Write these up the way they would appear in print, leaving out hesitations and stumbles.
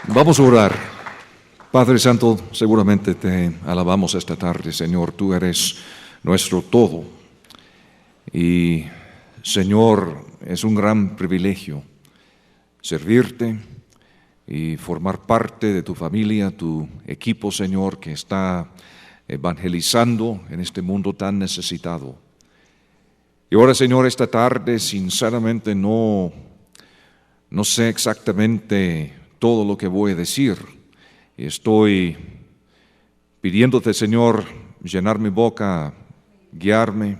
Vamos a orar. Padre Santo, seguramente te alabamos esta tarde, Señor. Tú eres nuestro todo. Y, Señor, es un gran privilegio servirte y formar parte de tu familia, tu equipo, Señor, que está evangelizando en este mundo tan necesitado. Y ahora, Señor, esta tarde, sinceramente no sé exactamente todo lo que voy a decir. Estoy pidiéndote, Señor, llenar mi boca, guiarme,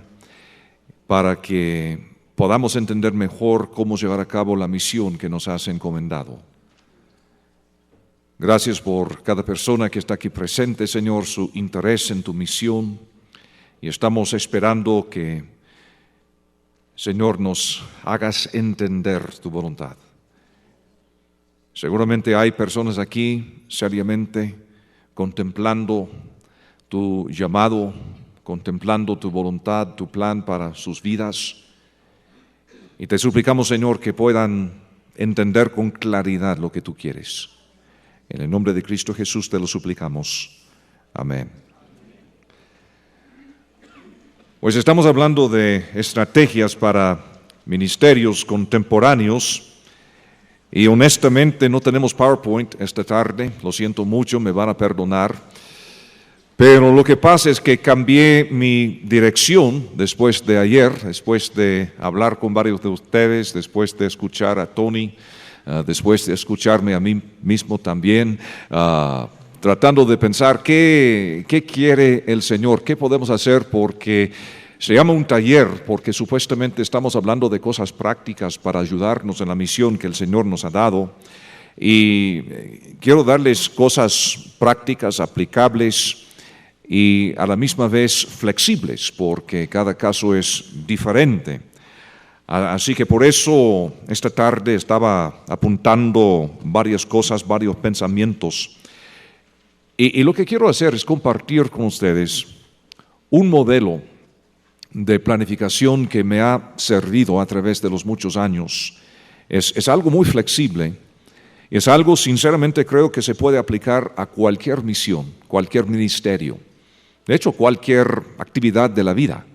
para que podamos entender mejor cómo llevar a cabo la misión que nos has encomendado. Gracias por cada persona que está aquí presente, Señor, su interés en tu misión. Y estamos esperando que, Señor, nos hagas entender tu voluntad. Seguramente hay personas aquí seriamente contemplando tu llamado, contemplando tu voluntad, tu plan para sus vidas. Y te suplicamos, Señor, que puedan entender con claridad lo que tú quieres. En el nombre de Cristo Jesús te lo suplicamos. Amén. Pues estamos hablando de estrategias para ministerios contemporáneos. Y honestamente no tenemos PowerPoint esta tarde, lo siento mucho, me van a perdonar. Pero lo que pasa es que cambié mi dirección después de ayer, después de hablar con varios de ustedes, después de escuchar a Tony, después de escucharme a mí mismo también, tratando de pensar qué quiere el Señor, qué podemos hacer, porque se llama un taller porque supuestamente estamos hablando de cosas prácticas para ayudarnos en la misión que el Señor nos ha dado. Y quiero darles cosas prácticas, aplicables y a la misma vez flexibles, porque cada caso es diferente. Así que por eso esta tarde estaba apuntando varias cosas, varios pensamientos. Y lo que quiero hacer es compartir con ustedes un modelo de planificación que me ha servido a través de los muchos años. Es algo muy flexible, es algo sinceramente creo que se puede aplicar a cualquier misión, cualquier ministerio, de hecho cualquier actividad de la vida.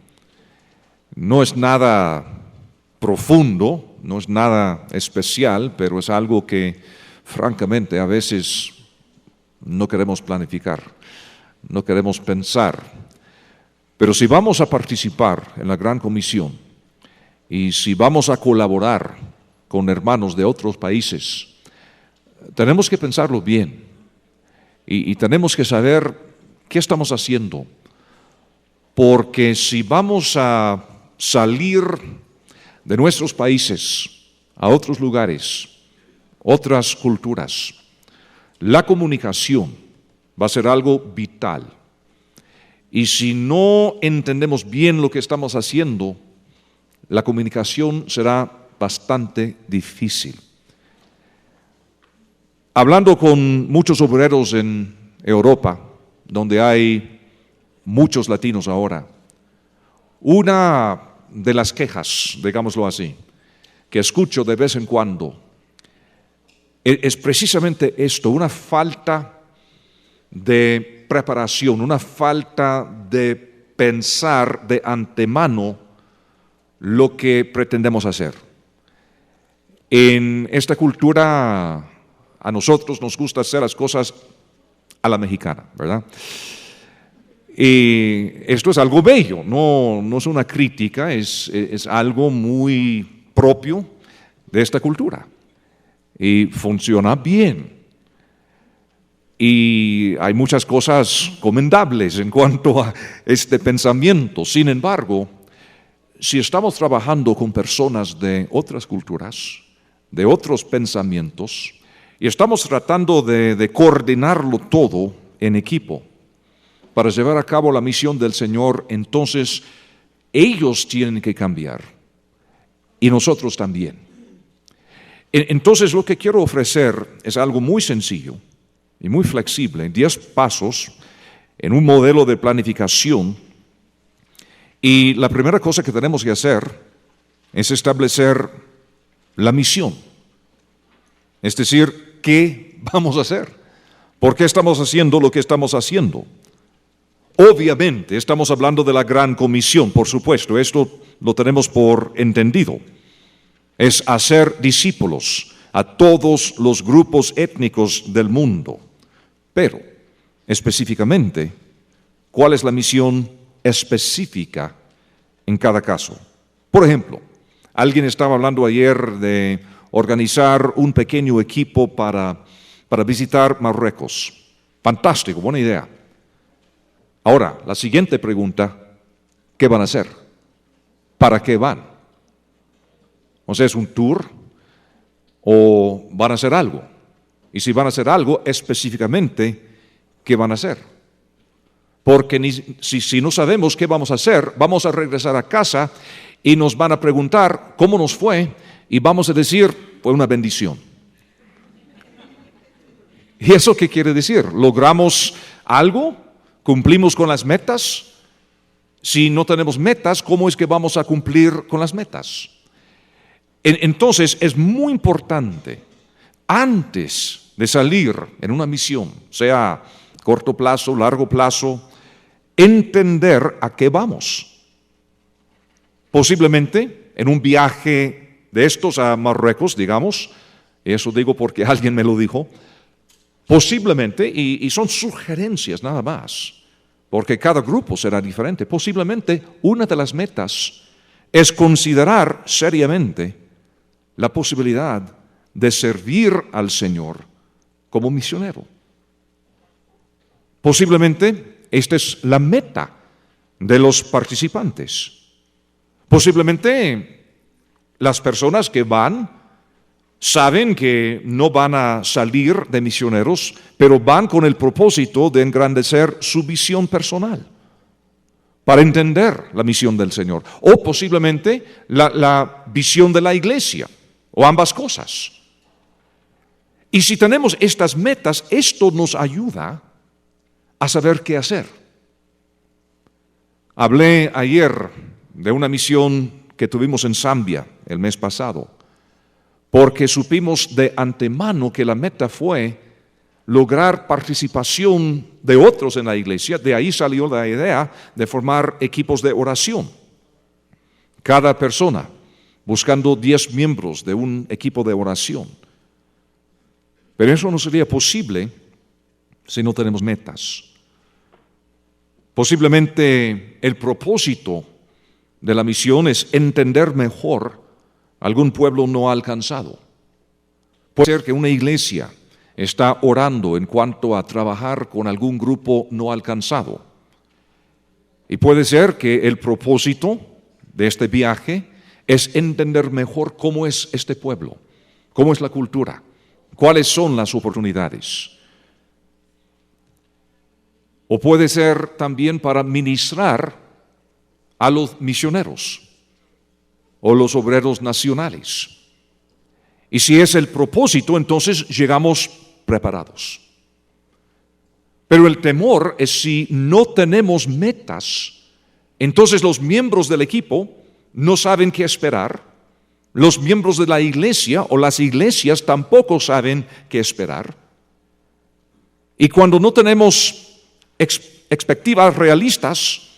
No es nada profundo, no es nada especial, pero es algo que francamente a veces no queremos planificar, no queremos pensar. Pero si vamos a participar en la Gran Comisión y si vamos a colaborar con hermanos de otros países, tenemos que pensarlo bien y tenemos que saber qué estamos haciendo. Porque si vamos a salir de nuestros países a otros lugares, otras culturas, la comunicación va a ser algo vital. Y si no entendemos bien lo que estamos haciendo, la comunicación será bastante difícil. Hablando con muchos obreros en Europa, donde hay muchos latinos ahora, una de las quejas, digámoslo así, que escucho de vez en cuando, es precisamente esto, una falta de preparación, una falta de pensar de antemano lo que pretendemos hacer. En esta cultura a nosotros nos gusta hacer las cosas a la mexicana, ¿verdad? Y esto es algo bello, no es una crítica, es algo muy propio de esta cultura y funciona bien. Y hay muchas cosas comendables en cuanto a este pensamiento. Sin embargo, si estamos trabajando con personas de otras culturas, de otros pensamientos, y estamos tratando de coordinarlo todo en equipo para llevar a cabo la misión del Señor, entonces ellos tienen que cambiar y nosotros también. Entonces lo que quiero ofrecer es algo muy sencillo y muy flexible, 10 pasos en un modelo de planificación. Y la primera cosa que tenemos que hacer es establecer la misión, es decir, qué vamos a hacer? ¿Por qué estamos haciendo lo que estamos haciendo? Obviamente, estamos hablando de la gran comisión, por supuesto, esto lo tenemos por entendido. Es hacer discípulos a todos los grupos étnicos del mundo. Pero, específicamente, ¿cuál es la misión específica en cada caso? Por ejemplo, alguien estaba hablando ayer de organizar un pequeño equipo para visitar Marruecos. Fantástico, buena idea. Ahora, la siguiente pregunta, ¿qué van a hacer? ¿Para qué van? O sea, ¿es un tour o van a hacer algo? Y si van a hacer algo, específicamente, ¿qué van a hacer? Porque si no sabemos qué vamos a hacer, vamos a regresar a casa y nos van a preguntar cómo nos fue y vamos a decir, fue una bendición. ¿Y eso qué quiere decir? ¿Logramos algo? ¿Cumplimos con las metas? Si no tenemos metas, ¿cómo es que vamos a cumplir con las metas? Entonces es muy importante, antes de salir en una misión, sea corto plazo, largo plazo, entender a qué vamos. Posiblemente en un viaje de estos a Marruecos, digamos, eso digo porque alguien me lo dijo, posiblemente, y son sugerencias nada más, porque cada grupo será diferente, posiblemente una de las metas es considerar seriamente la posibilidad de servir al Señor como misionero. Posiblemente esta es la meta de los participantes. Posiblemente las personas que van saben que no van a salir de misioneros, pero van con el propósito de engrandecer su visión personal, para entender la misión del Señor. O posiblemente la visión de la iglesia, o ambas cosas. Y si tenemos estas metas, esto nos ayuda a saber qué hacer. Hablé ayer de una misión que tuvimos en Zambia el mes pasado, porque supimos de antemano que la meta fue lograr participación de otros en la iglesia. De ahí salió la idea de formar equipos de oración. Cada persona buscando 10 miembros de un equipo de oración. Pero eso no sería posible si no tenemos metas. Posiblemente el propósito de la misión es entender mejor algún pueblo no alcanzado. Puede ser que una iglesia está orando en cuanto a trabajar con algún grupo no alcanzado. Y puede ser que el propósito de este viaje es entender mejor cómo es este pueblo, cómo es la cultura, cuáles son las oportunidades. O puede ser también para ministrar a los misioneros o los obreros nacionales. Y si es el propósito, entonces llegamos preparados. Pero el temor es si no tenemos metas, entonces los miembros del equipo no saben qué esperar, los miembros de la iglesia o las iglesias tampoco saben qué esperar. Y cuando no tenemos expectativas realistas,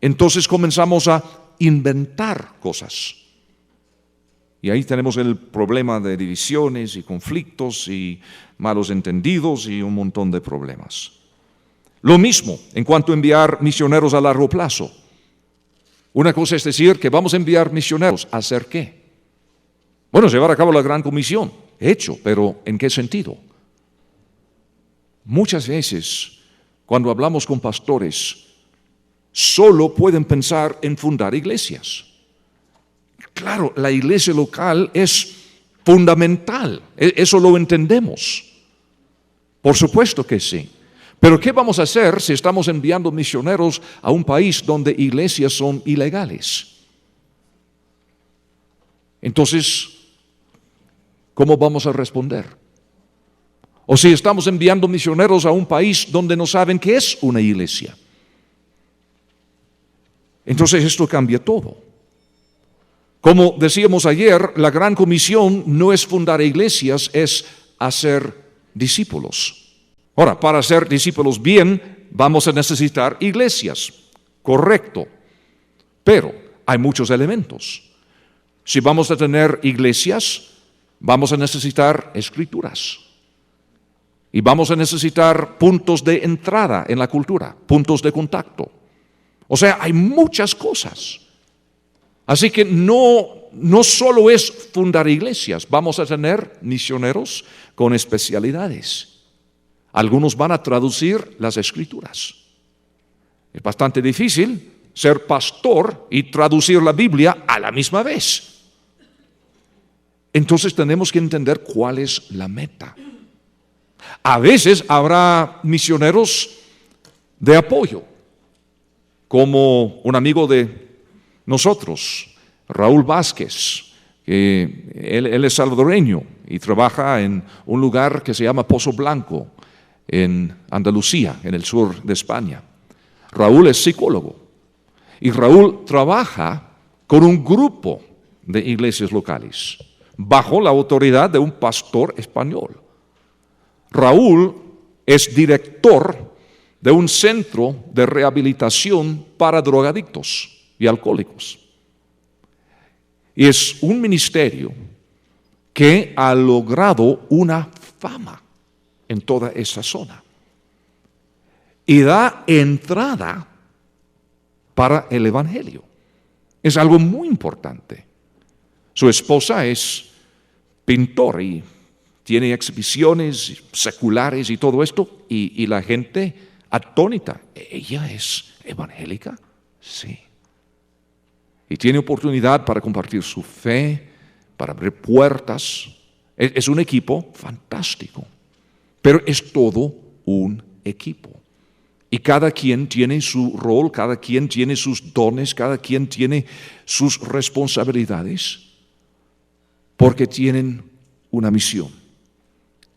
entonces comenzamos a inventar cosas. Y ahí tenemos el problema de divisiones y conflictos y malos entendidos y un montón de problemas. Lo mismo en cuanto a enviar misioneros a largo plazo. Una cosa es decir que vamos a enviar misioneros, ¿a hacer qué? Bueno, llevar a cabo la gran comisión, hecho, pero ¿en qué sentido? Muchas veces, cuando hablamos con pastores, solo pueden pensar en fundar iglesias. Claro, la iglesia local es fundamental, eso lo entendemos. Por supuesto que sí. Pero ¿qué vamos a hacer si estamos enviando misioneros a un país donde iglesias son ilegales? Entonces, ¿cómo vamos a responder? O si estamos enviando misioneros a un país donde no saben qué es una iglesia. Entonces esto cambia todo. Como decíamos ayer, la gran comisión no es fundar iglesias, es hacer discípulos. Ahora, para ser discípulos bien, vamos a necesitar iglesias, correcto, pero hay muchos elementos. Si vamos a tener iglesias, vamos a necesitar escrituras. Y vamos a necesitar puntos de entrada en la cultura, puntos de contacto. O sea, hay muchas cosas. Así que no solo es fundar iglesias, vamos a tener misioneros con especialidades. Algunos van a traducir las escrituras. Es bastante difícil ser pastor y traducir la Biblia a la misma vez. Entonces tenemos que entender cuál es la meta. A veces habrá misioneros de apoyo, como un amigo de nosotros, Raúl Vázquez, que él es salvadoreño y trabaja en un lugar que se llama Pozo Blanco, en Andalucía, en el sur de España. Raúl es psicólogo y Raúl trabaja con un grupo de iglesias locales, bajo la autoridad de un pastor español. Raúl es director de un centro de rehabilitación para drogadictos y alcohólicos. Y es un ministerio que ha logrado una fama en toda esa zona. Y da entrada para el Evangelio. Es algo muy importante. Su esposa es pintor y tiene exhibiciones seculares y todo esto, y la gente atónita. ¿Ella es evangélica? Sí. Y tiene oportunidad para compartir su fe, para abrir puertas. Es un equipo fantástico, pero es todo un equipo. Y cada quien tiene su rol, cada quien tiene sus dones, cada quien tiene sus responsabilidades, porque tienen una misión.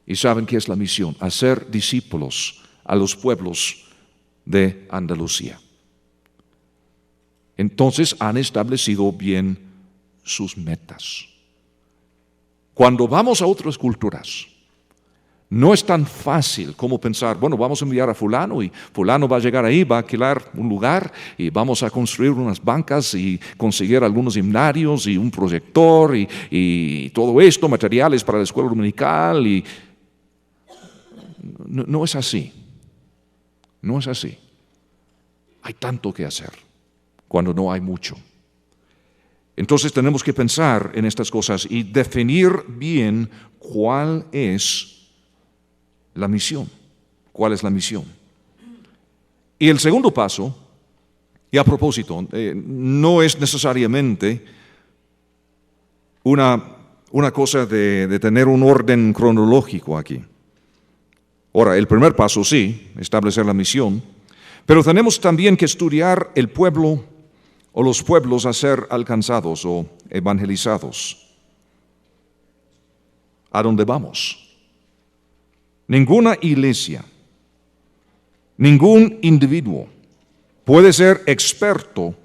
¿Y saben qué es la misión? Hacer discípulos a los pueblos de Andalucía. Entonces han establecido bien sus metas. Cuando vamos a otras culturas, no es tan fácil como pensar, bueno, vamos a enviar a fulano y fulano va a llegar ahí, va a alquilar un lugar y vamos a construir unas bancas y conseguir algunos himnarios y un proyector y todo esto, materiales para la escuela dominical. Y no es así. No es así. Hay tanto que hacer cuando no hay mucho. Entonces tenemos que pensar en estas cosas y definir bien cuál es la misión. ¿Cuál es la misión? Y el segundo paso, y a propósito, no es necesariamente una cosa de tener un orden cronológico aquí. Ahora, el primer paso sí, establecer la misión, pero tenemos también que estudiar el pueblo o los pueblos a ser alcanzados o evangelizados. ¿A dónde vamos? Ninguna iglesia, ningún individuo puede ser experto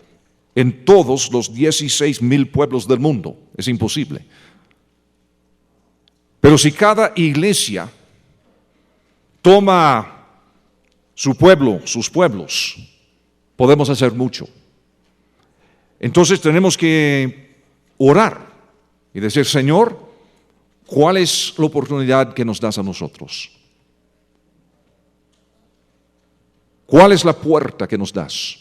en todos los 16,000 pueblos del mundo. Es imposible. Pero si cada iglesia toma su pueblo, sus pueblos, podemos hacer mucho. Entonces tenemos que orar y decir, Señor, ¿cuál es la oportunidad que nos das a nosotros? ¿Cuál es la puerta que nos das?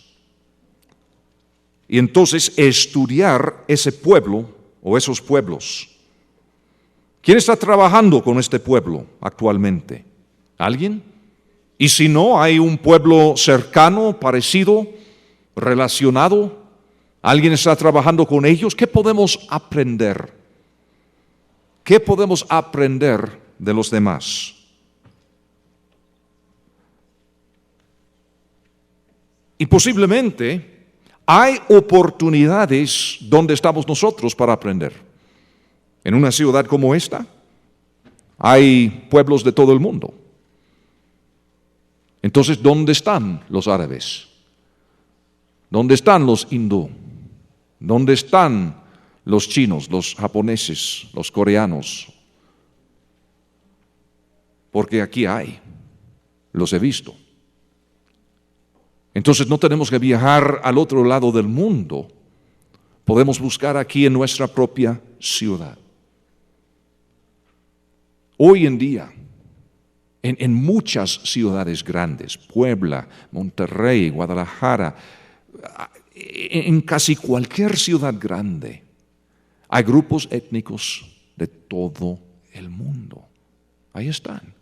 Y entonces estudiar ese pueblo o esos pueblos. ¿Quién está trabajando con este pueblo actualmente? ¿Alguien? Y si no, hay un pueblo cercano, parecido, relacionado. ¿Alguien está trabajando con ellos? ¿Qué podemos aprender? ¿Qué podemos aprender de los demás? Y posiblemente hay oportunidades donde estamos nosotros para aprender. En una ciudad como esta, hay pueblos de todo el mundo. Entonces, ¿dónde están los árabes? ¿Dónde están los hindú? ¿Dónde están los chinos, los japoneses, los coreanos? porque aquí hay, los he visto. Entonces no tenemos que viajar al otro lado del mundo, podemos buscar aquí en nuestra propia ciudad. Hoy en día, en muchas ciudades grandes, Puebla, Monterrey, Guadalajara, en casi cualquier ciudad grande, hay grupos étnicos de todo el mundo. Ahí están.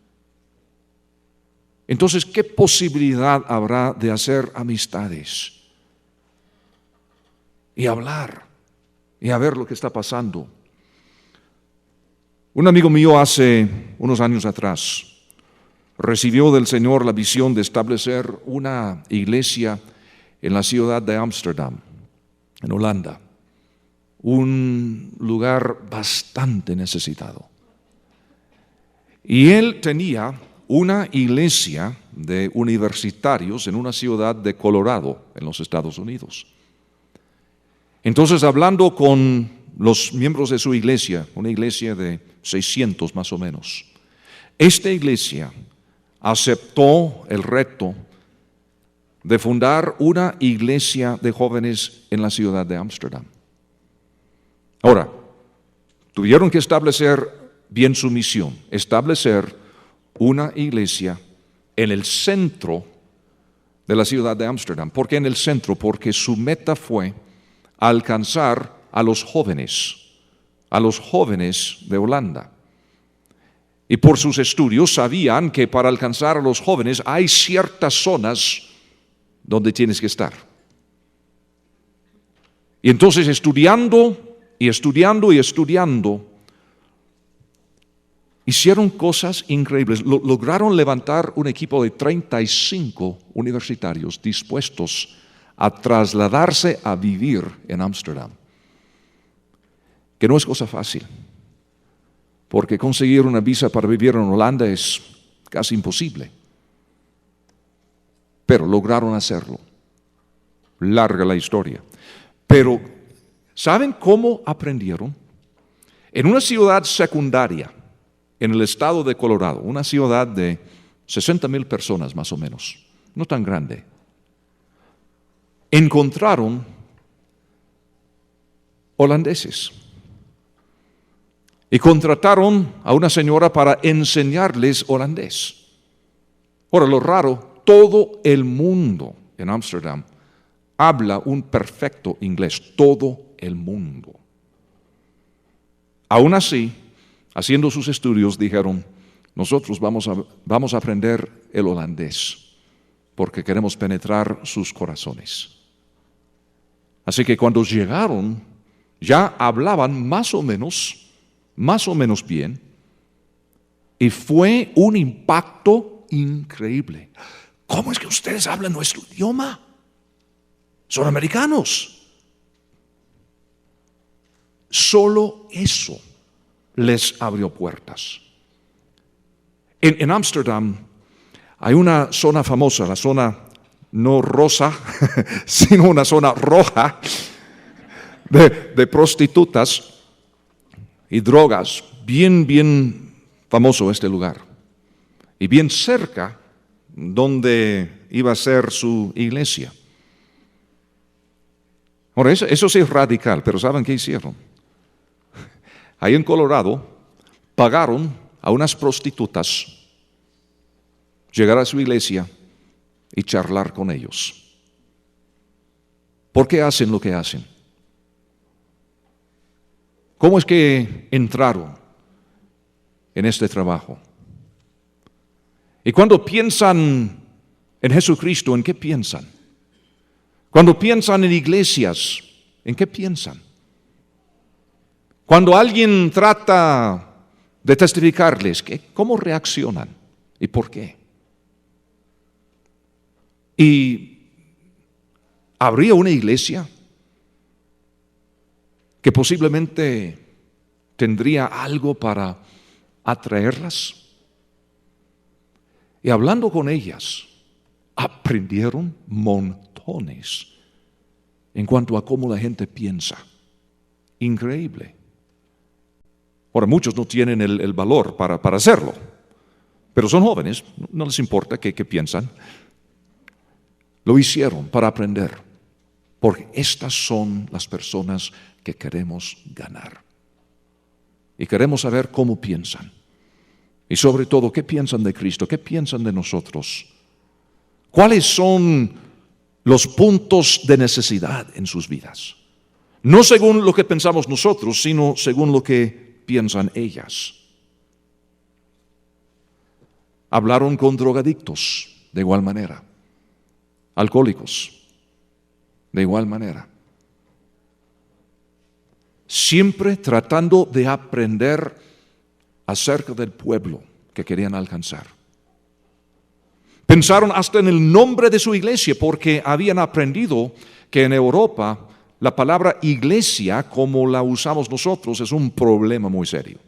Entonces, ¿qué posibilidad habrá de hacer amistades? Y hablar, y a ver lo que está pasando. Un amigo mío hace unos años atrás recibió del Señor la visión de establecer una iglesia en la ciudad de Ámsterdam, en Holanda, un lugar bastante necesitado. Y él tenía una iglesia de universitarios en una ciudad de Colorado, en los Estados Unidos. Entonces, hablando con los miembros de su iglesia, una iglesia de 600 más o menos, esta iglesia aceptó el reto de fundar una iglesia de jóvenes en la ciudad de Ámsterdam. Ahora, tuvieron que establecer bien su misión, establecer una iglesia en el centro de la ciudad de Ámsterdam. ¿Por qué en el centro? Porque su meta fue alcanzar a los jóvenes de Holanda. Y por sus estudios sabían que para alcanzar a los jóvenes hay ciertas zonas donde tienes que estar. Y entonces estudiando, hicieron cosas increíbles. Lograron levantar un equipo de 35 universitarios dispuestos a trasladarse a vivir en Ámsterdam. Que no es cosa fácil, porque conseguir una visa para vivir en Holanda es casi imposible. Pero lograron hacerlo. Larga la historia. Pero, ¿saben cómo aprendieron? En una ciudad secundaria, en el estado de Colorado, una ciudad de 60,000 personas más o menos, no tan grande, encontraron holandeses y contrataron a una señora para enseñarles holandés. Ahora, lo raro, todo el mundo en Ámsterdam habla un perfecto inglés, todo el mundo. Aún así, haciendo sus estudios, dijeron, nosotros vamos a aprender el holandés, porque queremos penetrar sus corazones. Así que cuando llegaron, ya hablaban más o menos bien, y fue un impacto increíble. ¿Cómo es que ustedes hablan nuestro idioma? Son americanos. Solo eso les abrió puertas. En Ámsterdam hay una zona famosa, la zona no rosa, sino una zona roja de prostitutas y drogas, bien famoso este lugar. Y bien cerca donde iba a ser su iglesia. Ahora, eso sí es radical, pero ¿saben qué hicieron? Ahí en Colorado pagaron a unas prostitutas llegar a su iglesia y charlar con ellos. ¿Por qué hacen lo que hacen? ¿Cómo es que entraron en este trabajo? Y cuando piensan en Jesucristo, ¿en qué piensan? Cuando piensan en iglesias, ¿en qué piensan? Cuando alguien trata de testificarles, ¿cómo reaccionan? ¿Y por qué? ¿Y habría una iglesia que posiblemente tendría algo para atraerlas? Y hablando con ellas, aprendieron montones en cuanto a cómo la gente piensa. Increíble. Ahora, muchos no tienen el valor para hacerlo, Pero son jóvenes, no les importa qué piensan. Lo hicieron para aprender, porque estas son las personas que queremos ganar. Y queremos saber cómo piensan. Y sobre todo, ¿qué piensan de Cristo? ¿Qué piensan de nosotros? ¿Cuáles son los puntos de necesidad en sus vidas? No según lo que pensamos nosotros, sino según lo que piensan ellas. Hablaron con drogadictos de igual manera, alcohólicos de igual manera. Siempre tratando de aprender acerca del pueblo que querían alcanzar. Pensaron hasta en el nombre de su iglesia, porque habían aprendido que en Europa la palabra iglesia, como la usamos nosotros, es un problema muy serio.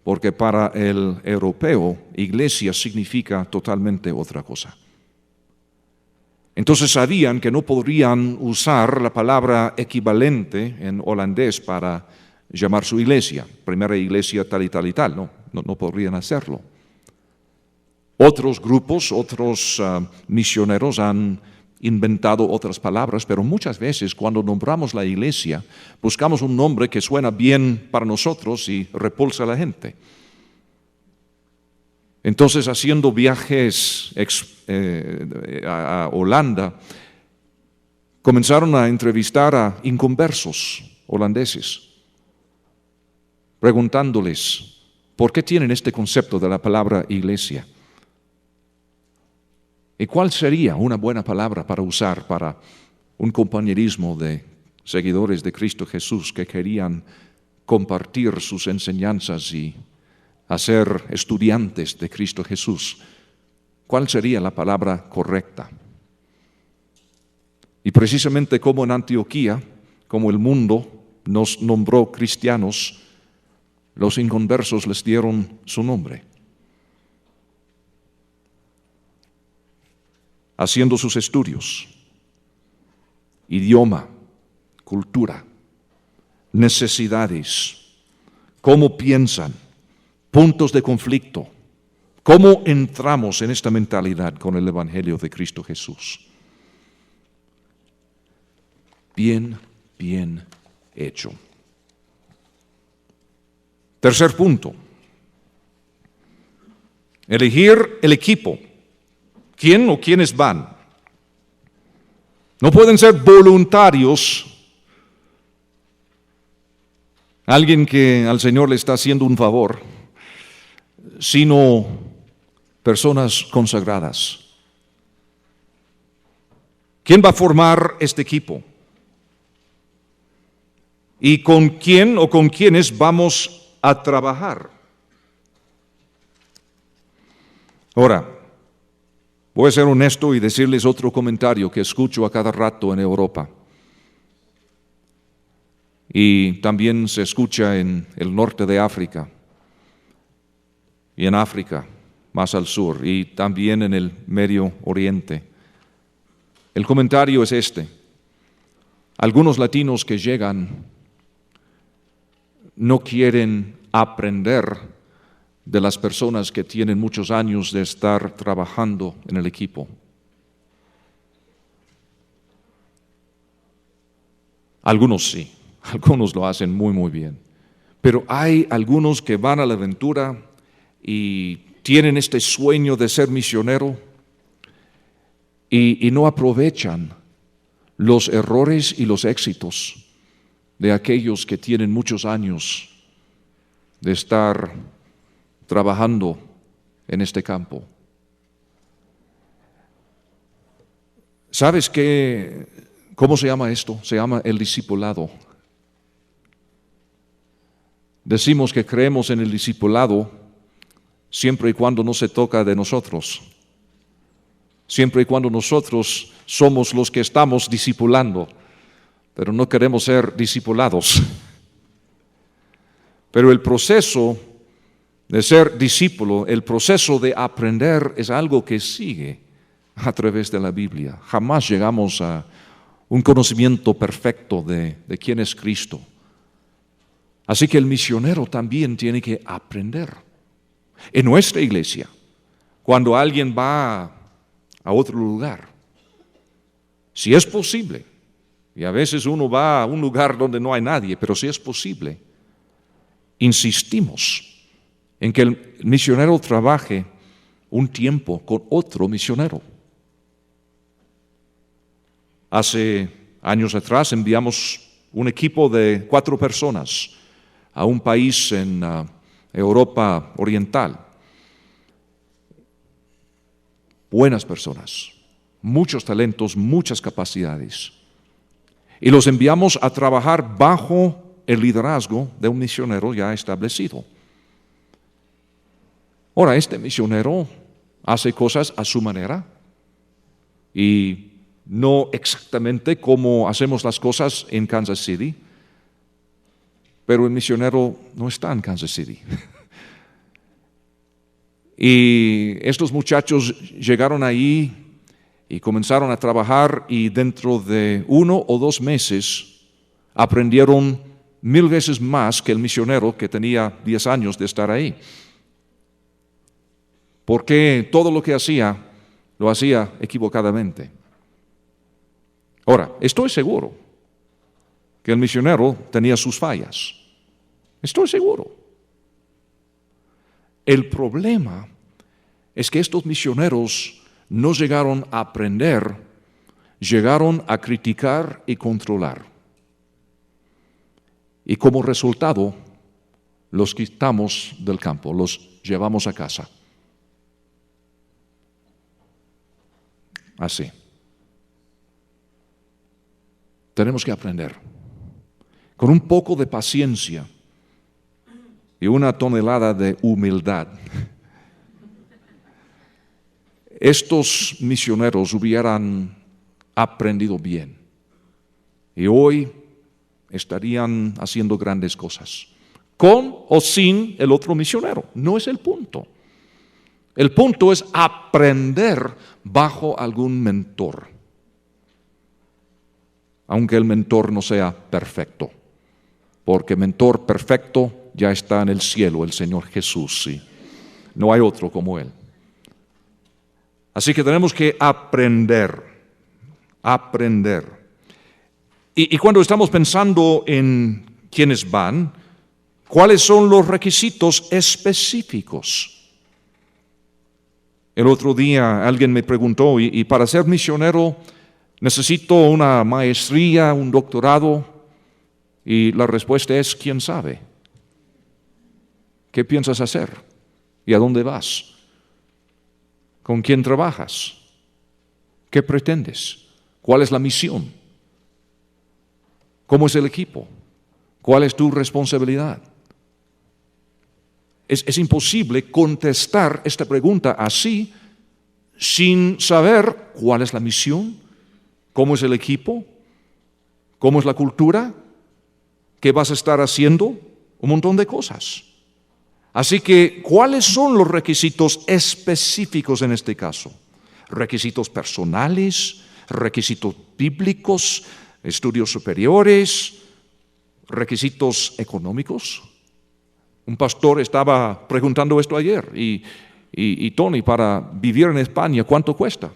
Porque para el europeo, iglesia significa totalmente otra cosa. Entonces sabían que no podrían usar la palabra equivalente en holandés para llamar su iglesia, primera iglesia tal y tal y tal, no podrían hacerlo. Otros grupos, otros misioneros han inventado otras palabras, pero muchas veces cuando nombramos la iglesia, buscamos un nombre que suena bien para nosotros y repulsa a la gente. Entonces, haciendo viajes a Holanda, comenzaron a entrevistar a inconversos holandeses, preguntándoles, ¿por qué tienen este concepto de la palabra iglesia? ¿Y cuál sería una buena palabra para usar para un compañerismo de seguidores de Cristo Jesús que querían compartir sus enseñanzas y hacer estudiantes de Cristo Jesús? ¿Cuál sería la palabra correcta? Y precisamente como en Antioquía, como el mundo nos nombró cristianos, los inconversos les dieron su nombre. Haciendo sus estudios, idioma, cultura, necesidades, cómo piensan, puntos de conflicto, cómo entramos en esta mentalidad con el Evangelio de Cristo Jesús. Bien hecho. Tercer punto, elegir el equipo. ¿Quién o quiénes van? No pueden ser voluntarios. Alguien que al Señor le está haciendo un favor, sino personas consagradas. ¿Quién va a formar este equipo? ¿Y con quién o con quiénes vamos a trabajar? Ahora, voy a ser honesto y decirles otro comentario que escucho a cada rato en Europa. Y también se escucha en el norte de África, y en África, más al sur, y también en el Medio Oriente. El comentario es este: algunos latinos que llegan no quieren aprender de las personas que tienen muchos años de estar trabajando en el equipo. Algunos sí, algunos lo hacen muy bien. Pero hay algunos que van a la aventura y tienen este sueño de ser misionero y no aprovechan los errores y los éxitos de aquellos que tienen muchos años de estar trabajando en este campo. ¿Sabes cómo se llama esto? Se llama el discipulado. Decimos que creemos en el discipulado siempre y cuando no se toca de nosotros, siempre y cuando nosotros somos los que estamos discipulando, pero no queremos ser discipulados. Pero el proceso de ser discípulo, el proceso de aprender es algo que sigue a través de la Biblia. Jamás llegamos a un conocimiento perfecto de quién es Cristo. Así que el misionero también tiene que aprender. En nuestra iglesia, cuando alguien va a otro lugar. Si es posible, y a veces uno va a un lugar donde no hay nadie, pero si es posible, insistimos en que el misionero trabaje un tiempo con otro misionero. Hace años atrás enviamos un equipo de 4 personas a un país en Europa Oriental. Buenas personas, muchos talentos, muchas capacidades. Y los enviamos a trabajar bajo el liderazgo de un misionero ya establecido. Ahora, este misionero hace cosas a su manera y no exactamente como hacemos las cosas en Kansas City, pero el misionero no está en Kansas City. Y estos muchachos llegaron ahí y comenzaron a trabajar y dentro de 1 o 2 meses aprendieron 1000 veces más que el misionero que tenía 10 años de estar ahí. Porque todo lo que hacía, lo hacía equivocadamente. Ahora, estoy seguro que el misionero tenía sus fallas. Estoy seguro. El problema es que estos misioneros no llegaron a aprender, llegaron a criticar y controlar. Y como resultado, los quitamos del campo, los llevamos a casa. Así. Tenemos que aprender. Con un poco de paciencia y una tonelada de humildad, estos misioneros hubieran aprendido bien y hoy estarían haciendo grandes cosas, con o sin el otro misionero. No es el punto. El punto es aprender bajo algún mentor, aunque el mentor no sea perfecto, porque mentor perfecto ya está en el cielo, el Señor Jesús, sí. No hay otro como Él. Así que tenemos que aprender. Y cuando estamos pensando en quiénes van, ¿cuáles son los requisitos específicos? El otro día alguien me preguntó, ¿y para ser misionero necesito una maestría, un doctorado? Y la respuesta es, ¿quién sabe? ¿Qué piensas hacer? ¿Y a dónde vas? ¿Con quién trabajas? ¿Qué pretendes? ¿Cuál es la misión? ¿Cómo es el equipo? ¿Cuál es tu responsabilidad? Es imposible contestar esta pregunta así sin saber cuál es la misión, cómo es el equipo, cómo es la cultura, qué vas a estar haciendo, un montón de cosas. Así que, ¿cuáles son los requisitos específicos en este caso? Requisitos personales, requisitos bíblicos, estudios superiores, requisitos económicos. Un pastor estaba preguntando esto ayer y Tony, para vivir en España, ¿cuánto cuesta?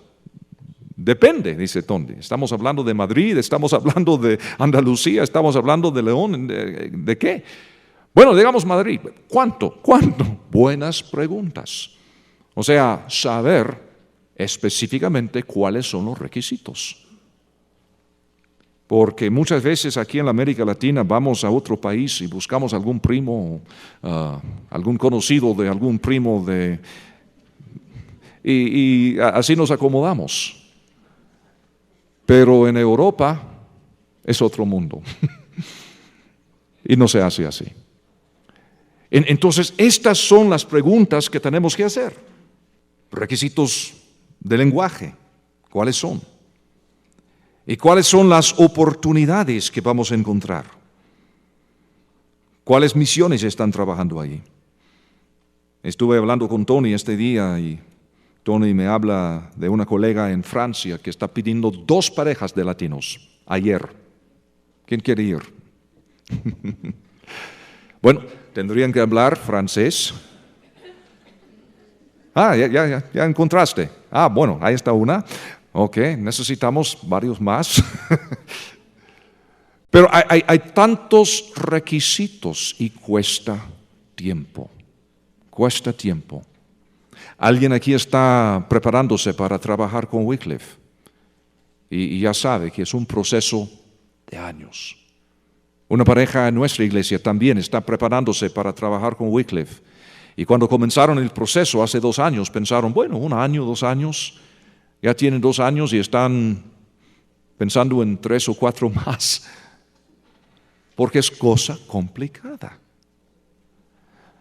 Depende, dice Tony. Estamos hablando de Madrid, estamos hablando de Andalucía, estamos hablando de León, ¿de qué? Bueno, digamos Madrid. ¿Cuánto? Buenas preguntas. O sea, saber específicamente cuáles son los requisitos. Porque muchas veces aquí en la América Latina vamos a otro país y buscamos algún primo, algún conocido de algún primo y así nos acomodamos. Pero en Europa es otro mundo y no se hace así. Entonces, estas son las preguntas que tenemos que hacer. Requisitos de lenguaje, ¿cuáles son? ¿Y cuáles son las oportunidades que vamos a encontrar? ¿Cuáles misiones están trabajando ahí? Estuve hablando con Tony este día y Tony me habla de una colega en Francia que está pidiendo 2 parejas de latinos ayer. ¿Quién quiere ir? Bueno, tendrían que hablar francés, Ya encontraste. Ah, bueno, ahí está una. Ok, necesitamos varios más. Pero hay tantos requisitos y cuesta tiempo. Cuesta tiempo. Alguien aquí está preparándose para trabajar con Wycliffe y ya sabe que es un proceso de años. Una pareja en nuestra iglesia también está preparándose para trabajar con Wycliffe. Y cuando comenzaron el proceso hace 2 años, pensaron, bueno, 1 año, 2 años, ya tienen 2 años y están pensando en 3 o 4 más, porque es cosa complicada.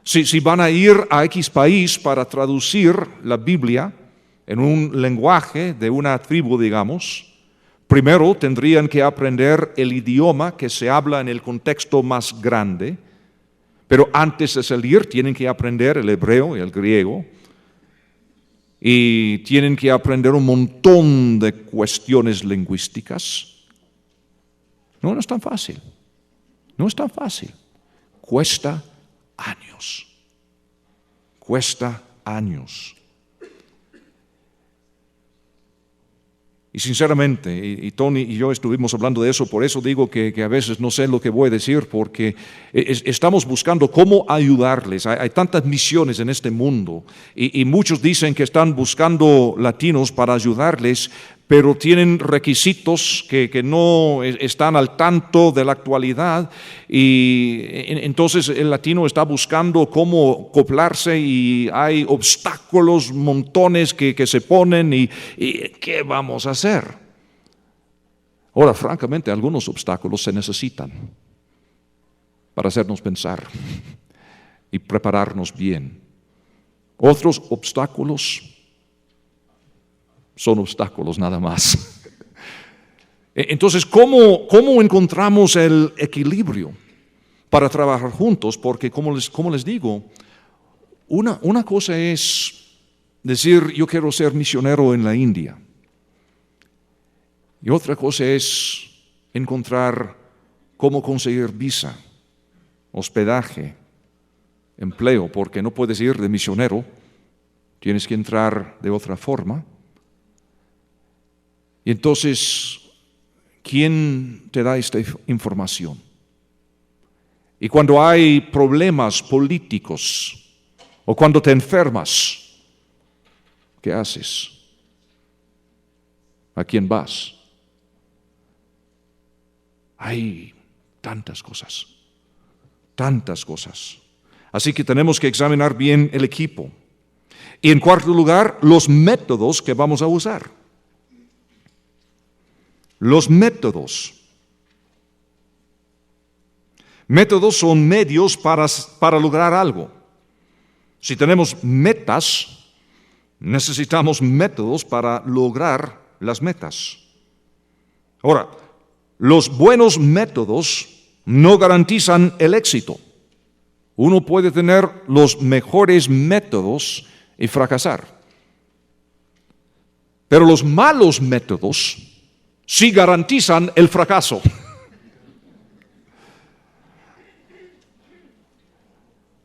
Si van a ir a X país para traducir la Biblia en un lenguaje de una tribu, digamos, primero tendrían que aprender el idioma que se habla en el contexto más grande, pero antes de salir tienen que aprender el hebreo y el griego y tienen que aprender un montón de cuestiones lingüísticas. No es tan fácil. No es tan fácil. Cuesta años. Cuesta años. Y sinceramente, y Tony y yo estuvimos hablando de eso, por eso digo que a veces no sé lo que voy a decir, porque estamos buscando cómo ayudarles. Hay tantas misiones en este mundo, y muchos dicen que están buscando latinos para ayudarles, pero tienen requisitos que no están al tanto de la actualidad, y entonces el latino está buscando cómo acoplarse y hay obstáculos, montones que se ponen y ¿qué vamos a hacer? Ahora, francamente, algunos obstáculos se necesitan para hacernos pensar y prepararnos bien. Otros obstáculos son obstáculos nada más. Entonces, ¿cómo encontramos el equilibrio para trabajar juntos? Porque, como les digo, una cosa es decir, yo quiero ser misionero en la India. Y otra cosa es encontrar cómo conseguir visa, hospedaje, empleo, porque no puedes ir de misionero, tienes que entrar de otra forma. Y entonces, ¿quién te da esta información? Y cuando hay problemas políticos o cuando te enfermas, ¿qué haces? ¿A quién vas? Hay tantas cosas, tantas cosas. Así que tenemos que examinar bien el equipo. Y en cuarto lugar, los métodos que vamos a usar. Los métodos. Métodos son medios para lograr algo. Si tenemos metas, necesitamos métodos para lograr las metas. Ahora, los buenos métodos no garantizan el éxito. Uno puede tener los mejores métodos y fracasar. Pero los malos métodos sí garantizan el fracaso.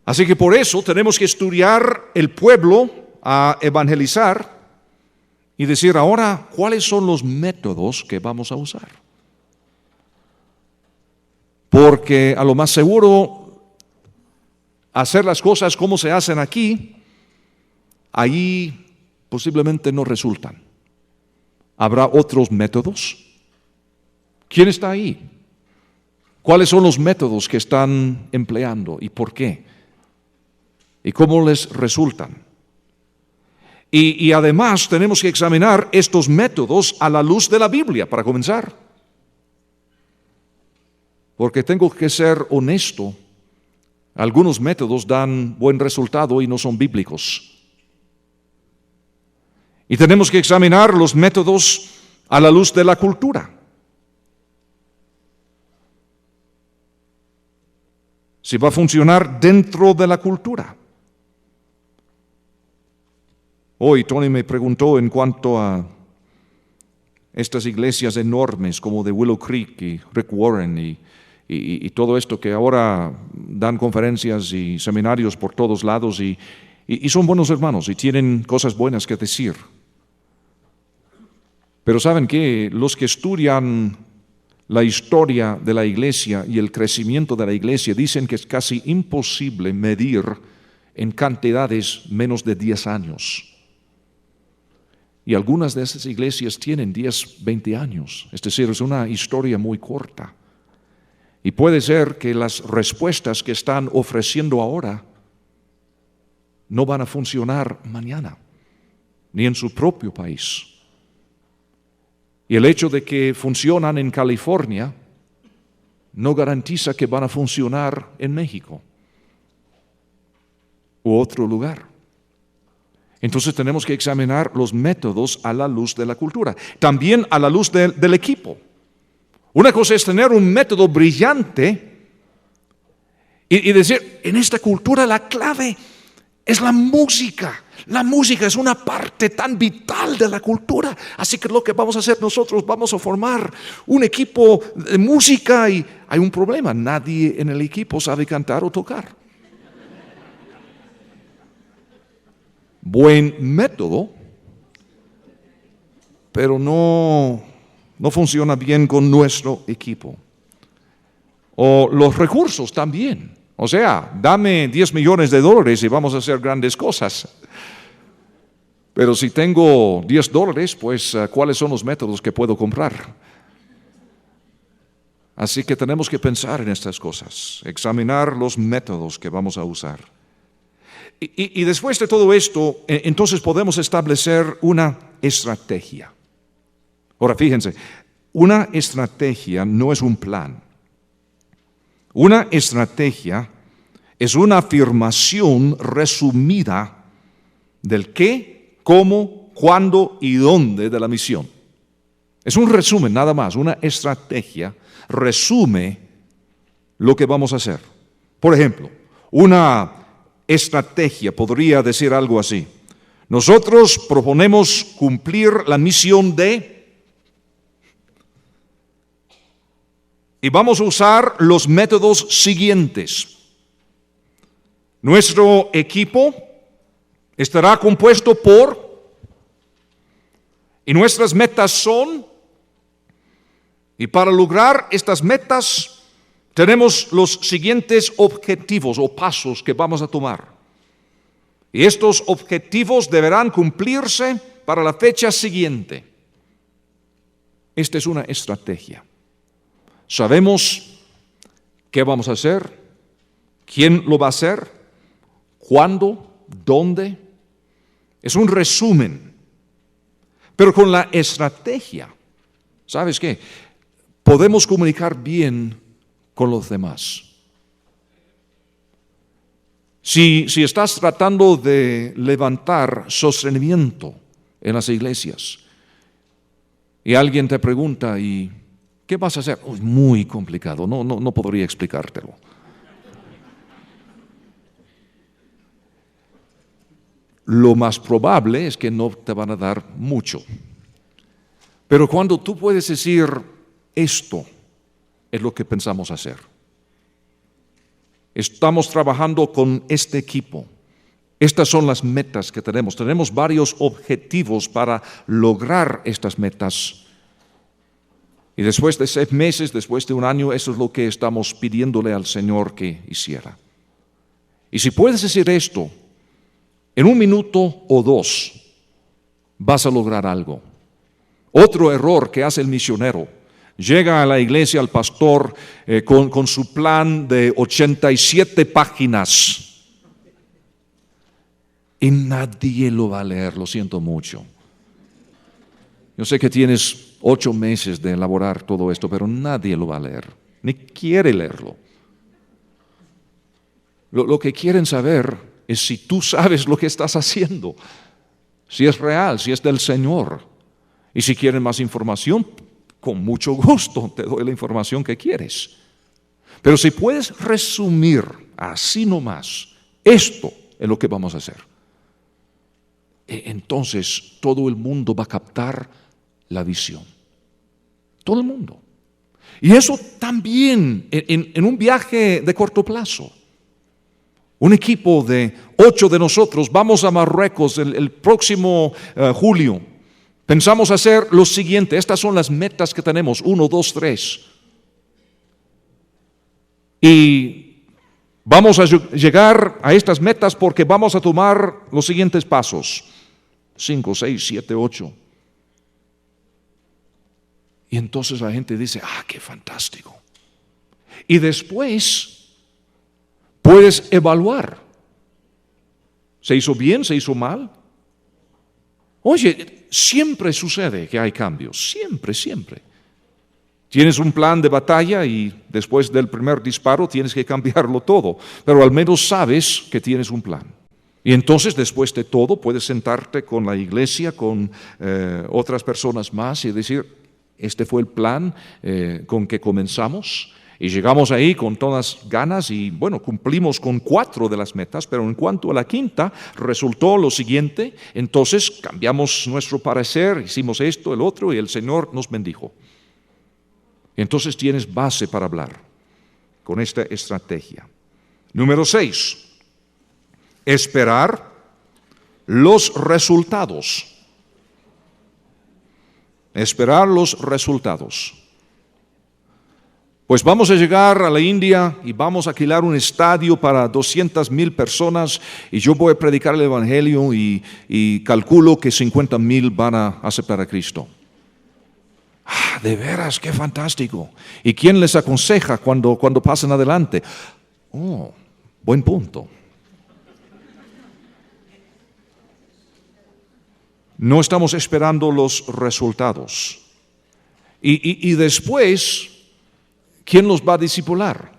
Así que por eso tenemos que estudiar el pueblo a evangelizar y decir ahora cuáles son los métodos que vamos a usar. Porque a lo más seguro hacer las cosas como se hacen aquí, ahí posiblemente no resultan. ¿Habrá otros métodos? ¿Quién está ahí? ¿Cuáles son los métodos que están empleando y por qué? ¿Y cómo les resultan? Y además tenemos que examinar estos métodos a la luz de la Biblia para comenzar. Porque tengo que ser honesto, algunos métodos dan buen resultado y no son bíblicos. Y tenemos que examinar los métodos a la luz de la cultura. Si va a funcionar dentro de la cultura. Hoy Tony me preguntó en cuanto a estas iglesias enormes como de Willow Creek y Rick Warren y todo esto que ahora dan conferencias y seminarios por todos lados y Y son buenos hermanos y tienen cosas buenas que decir. Pero ¿saben qué? Los que estudian la historia de la iglesia y el crecimiento de la iglesia dicen que es casi imposible medir en cantidades menos de 10 años. Y algunas de esas iglesias tienen 10, 20 años. Es decir, es una historia muy corta. Y puede ser que las respuestas que están ofreciendo ahora no van a funcionar mañana, ni en su propio país. Y el hecho de que funcionan en California no garantiza que van a funcionar en México u otro lugar. Entonces tenemos que examinar los métodos a la luz de la cultura, también a la luz del equipo. Una cosa es tener un método brillante y decir, en esta cultura la clave es la música. La música es una parte tan vital de la cultura. Así que lo que vamos a hacer nosotros, vamos a formar un equipo de música y hay un problema. Nadie en el equipo sabe cantar o tocar. Buen método, pero no funciona bien con nuestro equipo. O los recursos también. O sea, dame $10 millones y vamos a hacer grandes cosas. Pero si tengo $10, pues ¿cuáles son los métodos que puedo comprar? Así que tenemos que pensar en estas cosas, examinar los métodos que vamos a usar. Y después de todo esto, entonces podemos establecer una estrategia. Ahora fíjense, una estrategia no es un plan. Una estrategia es una afirmación resumida del qué, cómo, cuándo y dónde de la misión. Es un resumen nada más. Una estrategia resume lo que vamos a hacer. Por ejemplo, una estrategia podría decir algo así. Nosotros proponemos cumplir la misión de... Y vamos a usar los métodos siguientes. Nuestro equipo estará compuesto por, y nuestras metas son, y para lograr estas metas tenemos los siguientes objetivos o pasos que vamos a tomar. Y estos objetivos deberán cumplirse para la fecha siguiente. Esta es una estrategia. Sabemos qué vamos a hacer, quién lo va a hacer, cuándo, dónde. Es un resumen. Pero con la estrategia, ¿sabes qué? Podemos comunicar bien con los demás. Si estás tratando de levantar sostenimiento en las iglesias y alguien te pregunta, ¿y qué vas a hacer? Oh, es muy complicado, no podría explicártelo. Lo más probable es que no te van a dar mucho. Pero cuando tú puedes decir, esto es lo que pensamos hacer. Estamos trabajando con este equipo. Estas son las metas que tenemos. Tenemos varios objetivos para lograr estas metas. Y después de 6 meses, después de un año, eso es lo que estamos pidiéndole al Señor que hiciera. Y si puedes decir esto, en 1 minuto o 2 vas a lograr algo. Otro error que hace el misionero: llega a la iglesia al pastor con su plan de 87 páginas y nadie lo va a leer, lo siento mucho. Yo sé que tienes 8 meses de elaborar todo esto, pero nadie lo va a leer, ni quiere leerlo. Lo que quieren saber es si tú sabes lo que estás haciendo, si es real, si es del Señor. Y si quieren más información, con mucho gusto te doy la información que quieres. Pero si puedes resumir así nomás, esto es lo que vamos a hacer, entonces todo el mundo va a captar la visión. Todo el mundo. Y eso también en un viaje de corto plazo. Un equipo de 8 de nosotros vamos a Marruecos el próximo julio. Pensamos hacer lo siguiente. Estas son las metas que tenemos. 1, 2, 3. Y vamos a llegar a estas metas porque vamos a tomar los siguientes pasos. 5, 6, 7, 8. Y entonces la gente dice, qué fantástico. Y después puedes evaluar. ¿Se hizo bien? ¿Se hizo mal? Oye, siempre sucede que hay cambios. Siempre, siempre. Tienes un plan de batalla y después del primer disparo tienes que cambiarlo todo. Pero al menos sabes que tienes un plan. Y entonces, después de todo, puedes sentarte con la iglesia, con otras personas más y decir, este fue el plan con que comenzamos. Y llegamos ahí con todas ganas y bueno, cumplimos con 4 de las metas, pero en cuanto a la quinta, resultó lo siguiente. Entonces cambiamos nuestro parecer, hicimos esto, el otro, y el Señor nos bendijo. Entonces tienes base para hablar con esta estrategia. Número 6. Esperar los resultados. Esperar los resultados. Pues vamos a llegar a la India y vamos a alquilar un estadio para 200,000 personas y yo voy a predicar el Evangelio y calculo que 50,000 van a aceptar a Cristo. De veras, qué fantástico. ¿Y quién les aconseja cuando pasen adelante? Buen punto. No estamos esperando los resultados. Y después, ¿quién los va a discipular?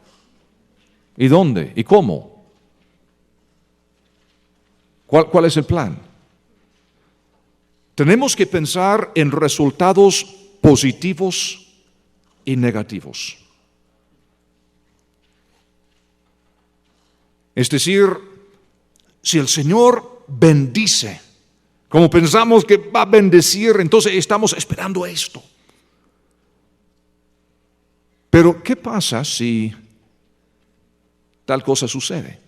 ¿Y dónde? ¿Y cómo? ¿Cuál es el plan? Tenemos que pensar en resultados positivos y negativos. Es decir, si el Señor bendice, como pensamos que va a bendecir, entonces estamos esperando esto. Pero, ¿qué pasa si tal cosa sucede?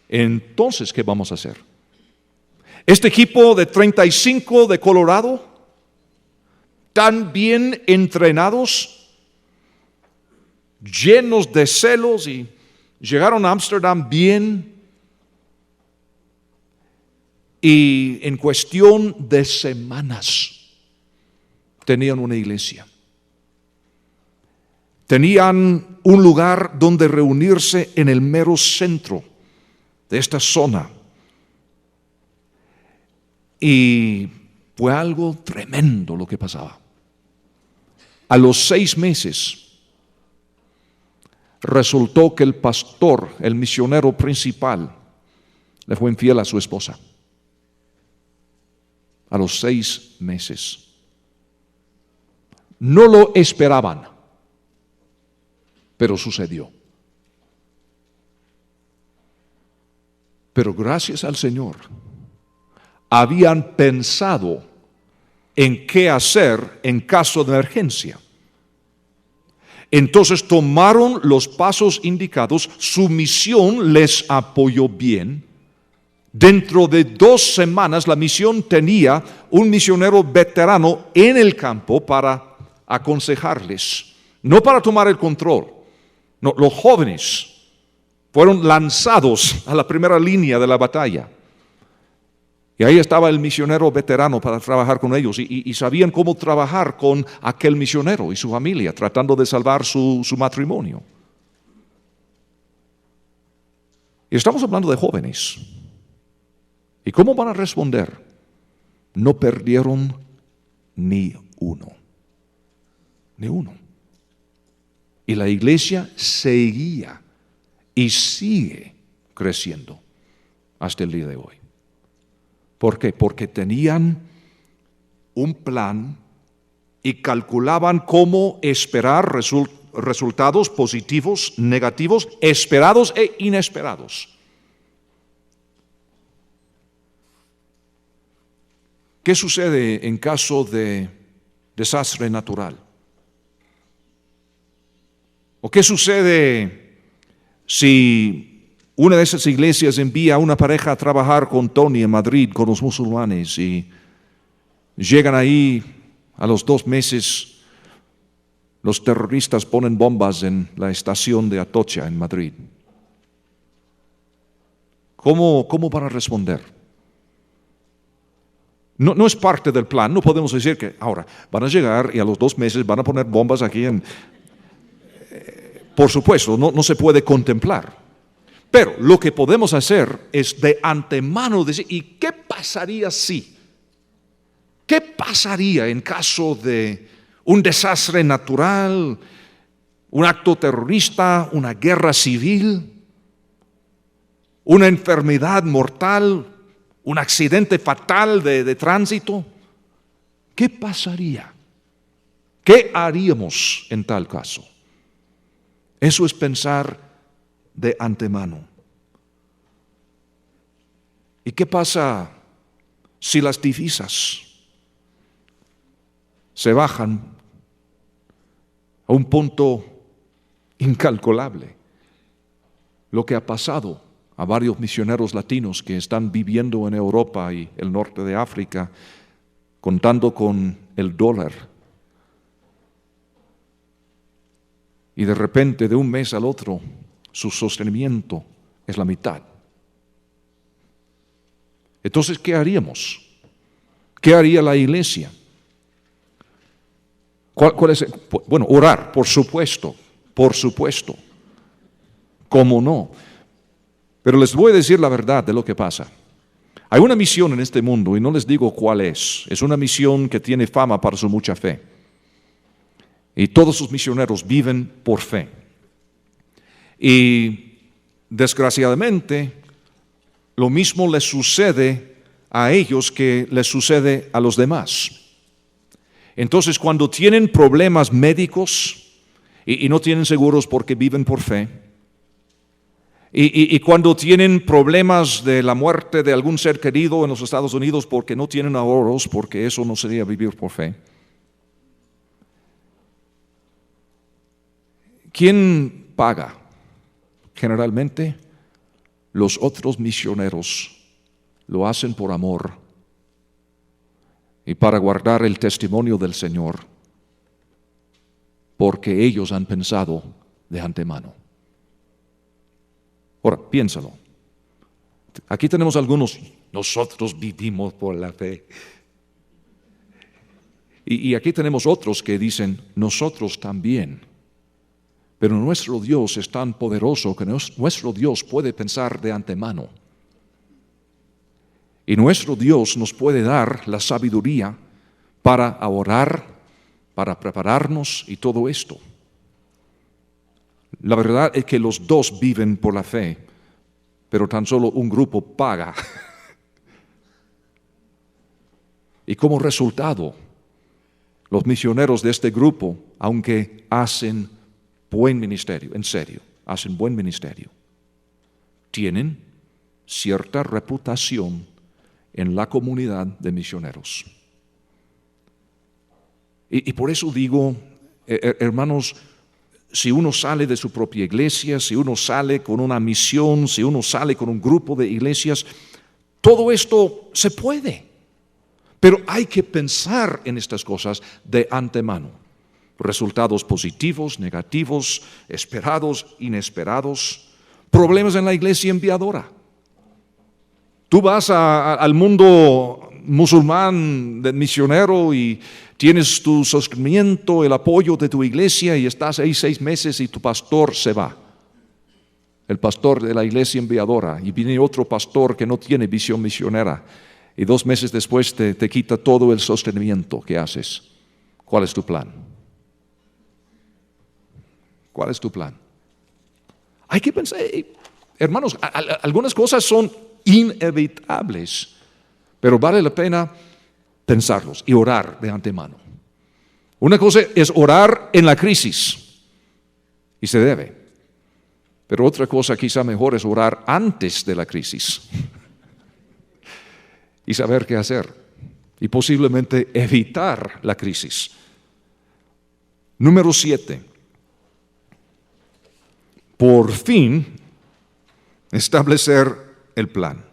Entonces, ¿qué vamos a hacer? Este equipo de 35 de Colorado, tan bien entrenados, llenos de celos y llegaron a Ámsterdam bien y en cuestión de semanas tenían una iglesia. Tenían un lugar donde reunirse en el mero centro de esta zona. Y fue algo tremendo lo que pasaba. A los 6 meses, resultó que el pastor, el misionero principal, le fue infiel a su esposa. A los 6 meses. No lo esperaban, pero sucedió. Pero gracias al Señor, habían pensado en qué hacer en caso de emergencia. Entonces tomaron los pasos indicados, su misión les apoyó bien. Dentro de 2 semanas la misión tenía un misionero veterano en el campo para aconsejarles, no para tomar el control. No, los jóvenes fueron lanzados a la primera línea de la batalla. Y ahí estaba el misionero veterano para trabajar con ellos y sabían cómo trabajar con aquel misionero y su familia, tratando de salvar su matrimonio. Y estamos hablando de jóvenes. ¿Y cómo van a responder? No perdieron ni uno. Ni uno. Y la iglesia seguía y sigue creciendo hasta el día de hoy. ¿Por qué? Porque tenían un plan y calculaban cómo esperar resultados positivos, negativos, esperados e inesperados. ¿Qué sucede en caso de desastre natural? ¿O qué sucede si una de esas iglesias envía a una pareja a trabajar con Tony en Madrid, con los musulmanes, y llegan ahí a los 2 meses, los terroristas ponen bombas en la estación de Atocha en Madrid. ¿Cómo van a responder? No es parte del plan. No podemos decir que ahora van a llegar y a los 2 meses van a poner bombas aquí en... Por supuesto, no se puede contemplar. Pero lo que podemos hacer es de antemano decir, ¿y qué pasaría si? ¿Qué pasaría en caso de un desastre natural, un acto terrorista, una guerra civil, una enfermedad mortal, un accidente fatal de tránsito? ¿Qué pasaría? ¿Qué haríamos en tal caso? Eso es pensar de antemano. ¿Y qué pasa si las divisas se bajan a un punto incalculable? Lo que ha pasado a varios misioneros latinos que están viviendo en Europa y el norte de África, contando con el dólar. Y de repente, de un mes al otro, su sostenimiento es la mitad. Entonces, ¿qué haríamos? ¿Qué haría la iglesia? ¿Cuál es bueno, orar, por supuesto. ¿Cómo no? Pero les voy a decir la verdad de lo que pasa. Hay una misión en este mundo, y no les digo cuál es. Es una misión que tiene fama para su mucha fe. Y todos sus misioneros viven por fe. Y desgraciadamente, lo mismo les sucede a ellos que les sucede a los demás. Entonces, cuando tienen problemas médicos y no tienen seguros porque viven por fe, y cuando tienen problemas de la muerte de algún ser querido en los Estados Unidos porque no tienen ahorros, porque eso no sería vivir por fe, ¿quién paga? Generalmente, los otros misioneros lo hacen por amor y para guardar el testimonio del Señor, porque ellos han pensado de antemano. Ahora, piénsalo. Aquí tenemos algunos, nosotros vivimos por la fe. Y aquí tenemos otros que dicen, nosotros también. Pero nuestro Dios es tan poderoso que nuestro Dios puede pensar de antemano. Y nuestro Dios nos puede dar la sabiduría para orar, para prepararnos y todo esto. La verdad es que los dos viven por la fe, pero tan solo un grupo paga. Y como resultado, los misioneros de este grupo, aunque hacen buen ministerio, en serio, hacen buen ministerio, tienen cierta reputación en la comunidad de misioneros. Y por eso digo, hermanos, si uno sale de su propia iglesia, si uno sale con una misión, si uno sale con un grupo de iglesias, todo esto se puede. Pero hay que pensar en estas cosas de antemano. Resultados positivos, negativos, esperados, inesperados, problemas en la iglesia enviadora. Tú vas al mundo musulmán misionero y tienes tu sostenimiento, el apoyo de tu iglesia y estás ahí 6 meses y tu pastor se va. El pastor de la iglesia enviadora, y viene otro pastor que no tiene visión misionera y 2 meses después te quita todo el sostenimiento que haces. ¿Cuál es tu plan? ¿Cuál es tu plan? Hay que pensar, hermanos, algunas cosas son inevitables, pero vale la pena pensarlos y orar de antemano. Una cosa es orar en la crisis, y se debe, pero otra cosa quizá mejor es orar antes de la crisis y saber qué hacer y posiblemente evitar la crisis. Número 7. Por fin, establecer el plan.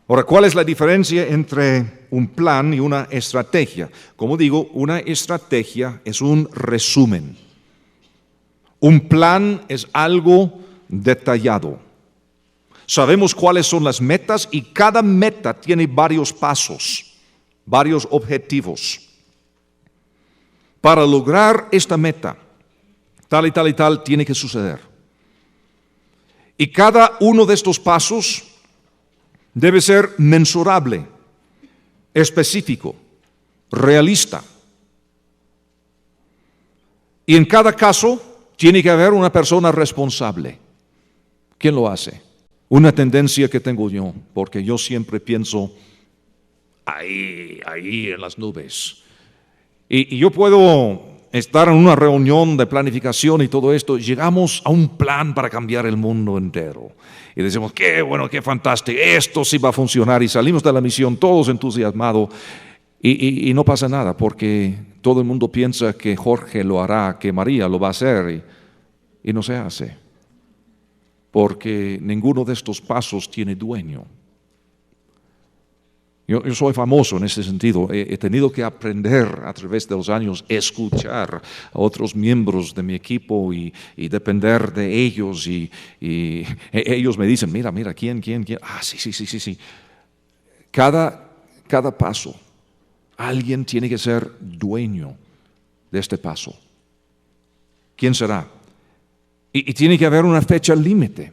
Ahora, ¿cuál es la diferencia entre un plan y una estrategia? Como digo, una estrategia es un resumen. Un plan es algo detallado. Sabemos cuáles son las metas y cada meta tiene varios pasos, varios objetivos. Para lograr esta meta, tal y tal y tal tiene que suceder. Y cada uno de estos pasos debe ser mensurable, específico, realista. Y en cada caso tiene que haber una persona responsable. ¿Quién lo hace? Una tendencia que tengo yo, porque yo siempre pienso ahí en las nubes. Y yo puedo estar en una reunión de planificación y todo esto, llegamos a un plan para cambiar el mundo entero. Y decimos, qué bueno, qué fantástico, esto sí va a funcionar. Y salimos de la misión todos entusiasmados y no pasa nada, porque todo el mundo piensa que Jorge lo hará, que María lo va a hacer y no se hace. Porque ninguno de estos pasos tiene dueño. Yo soy famoso en ese sentido. He tenido que aprender a través de los años, escuchar a otros miembros de mi equipo y depender de ellos. Y ellos me dicen, mira, ¿quién? Ah, sí. Cada paso, alguien tiene que ser dueño de este paso. ¿Quién será? Y tiene que haber una fecha límite.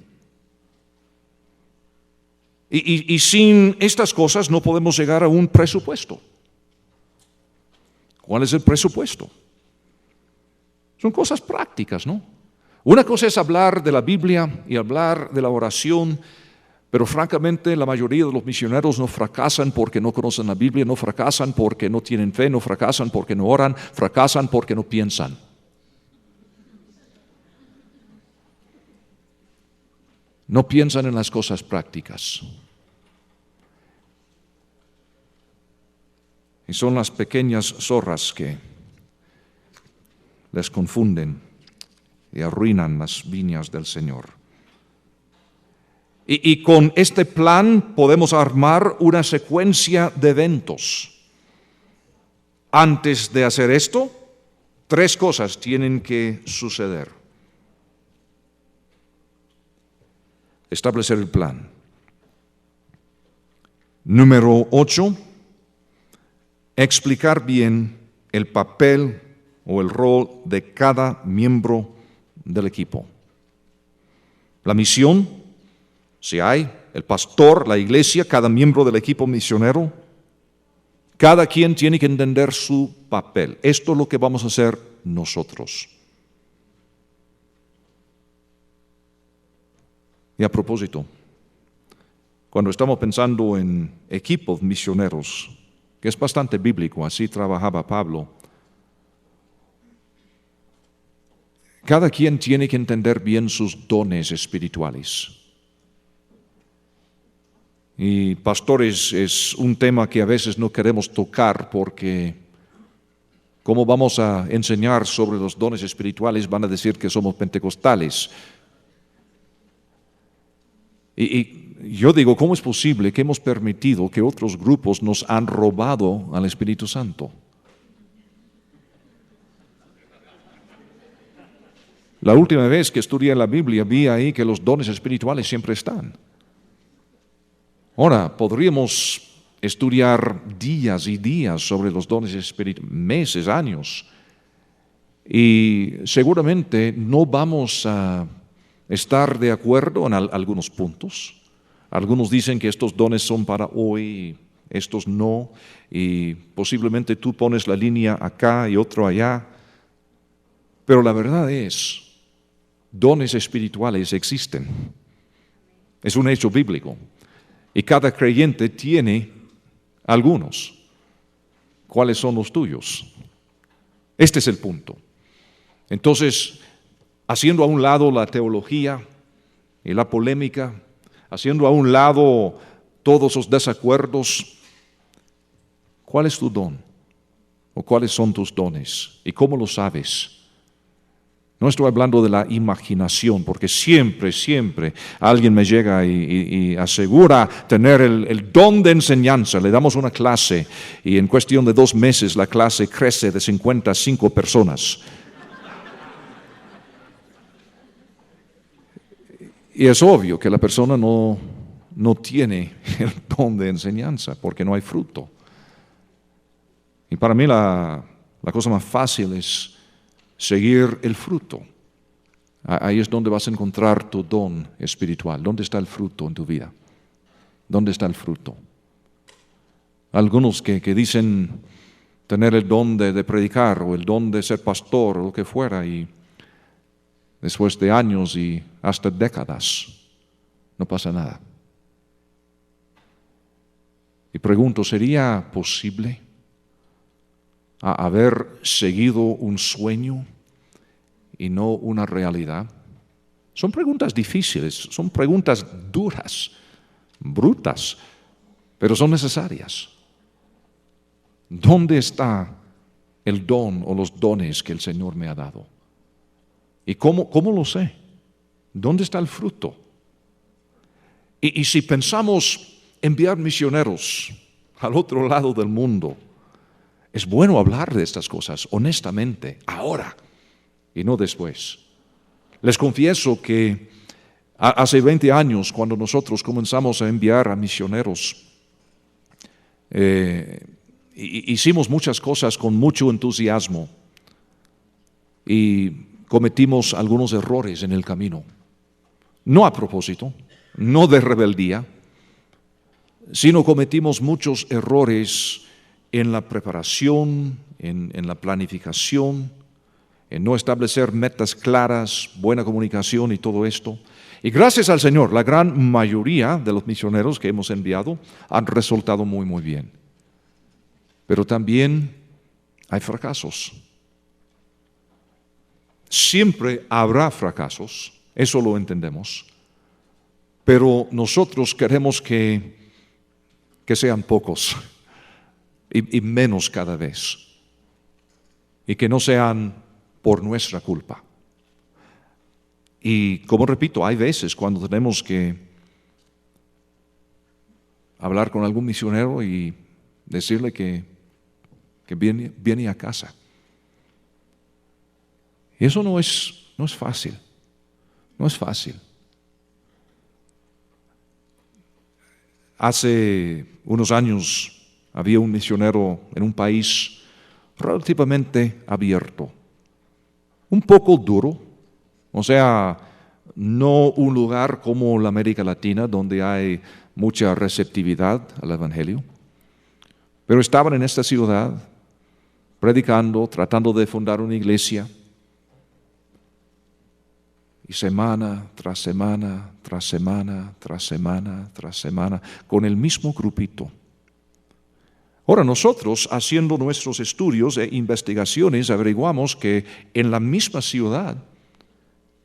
Y sin estas cosas no podemos llegar a un presupuesto. ¿Cuál es el presupuesto? Son cosas prácticas, ¿no? Una cosa es hablar de la Biblia y hablar de la oración, pero francamente la mayoría de los misioneros no fracasan porque no conocen la Biblia, no fracasan porque no tienen fe, no fracasan porque no oran, fracasan porque no piensan. No piensan en las cosas prácticas. Y son las pequeñas zorras que les confunden y arruinan las viñas del Señor. Y con este plan podemos armar una secuencia de eventos. Antes de hacer esto, 3 cosas tienen que suceder. Establecer el plan. Número 8, explicar bien el papel o el rol de cada miembro del equipo. La misión, si hay, el pastor, la iglesia, cada miembro del equipo misionero, cada quien tiene que entender su papel. Esto es lo que vamos a hacer nosotros. Y a propósito, cuando estamos pensando en equipos misioneros, que es bastante bíblico, así trabajaba Pablo, cada quien tiene que entender bien sus dones espirituales. Y pastores, es un tema que a veces no queremos tocar porque ¿cómo vamos a enseñar sobre los dones espirituales? Van a decir que somos pentecostales. Y yo digo, ¿cómo es posible que hemos permitido que otros grupos nos han robado al Espíritu Santo? La última vez que estudié la Biblia vi ahí que los dones espirituales siempre están. Ahora, podríamos estudiar días y días sobre los dones espirituales, meses, años, y seguramente no vamos a estar de acuerdo en algunos puntos. Algunos dicen que estos dones son para hoy, estos no, y posiblemente tú pones la línea acá y otro allá. Pero la verdad es, dones espirituales existen. Es un hecho bíblico. Y cada creyente tiene algunos. ¿Cuáles son los tuyos? Este es el punto. Entonces, haciendo a un lado la teología y la polémica, haciendo a un lado todos los desacuerdos, ¿cuál es tu don? ¿O cuáles son tus dones? ¿Y cómo lo sabes? No estoy hablando de la imaginación, porque siempre alguien me llega y asegura tener el don de enseñanza. Le damos una clase y en cuestión de 2 meses la clase crece de 55 personas. Y es obvio que la persona no tiene el don de enseñanza porque no hay fruto. Y para mí la cosa más fácil es seguir el fruto. Ahí es donde vas a encontrar tu don espiritual. ¿Dónde está el fruto en tu vida? ¿Dónde está el fruto? Algunos que dicen tener el don de predicar o el don de ser pastor o lo que fuera, y después de años y hasta décadas no pasa nada. Y pregunto, ¿sería posible haber seguido un sueño y no una realidad? Son preguntas difíciles, son preguntas duras, brutas, pero son necesarias. ¿Dónde está el don o los dones que el Señor me ha dado? ¿Y cómo lo sé? ¿Dónde está el fruto? Y si pensamos enviar misioneros al otro lado del mundo, es bueno hablar de estas cosas honestamente, ahora y no después. Les confieso que hace 20 años, cuando nosotros comenzamos a enviar a misioneros, hicimos muchas cosas con mucho entusiasmo y cometimos algunos errores en el camino. No a propósito, no de rebeldía, sino cometimos muchos errores en la preparación, en la planificación, en no establecer metas claras, buena comunicación y todo esto. Y gracias al Señor, la gran mayoría de los misioneros que hemos enviado han resultado muy, muy bien. Pero también hay fracasos. Siempre habrá fracasos, eso lo entendemos. Pero nosotros queremos que sean pocos y menos cada vez. Y que no sean por nuestra culpa. Y como repito, hay veces cuando tenemos que hablar con algún misionero y decirle que viene a casa. Y eso no es fácil. No es fácil. Hace unos años había un misionero en un país relativamente abierto, un poco duro, o sea, no un lugar como la América Latina donde hay mucha receptividad al Evangelio, pero estaban en esta ciudad predicando, tratando de fundar una iglesia, y semana tras semana, tras semana, tras semana, tras semana, con el mismo grupito. Ahora nosotros, haciendo nuestros estudios e investigaciones, averiguamos que en la misma ciudad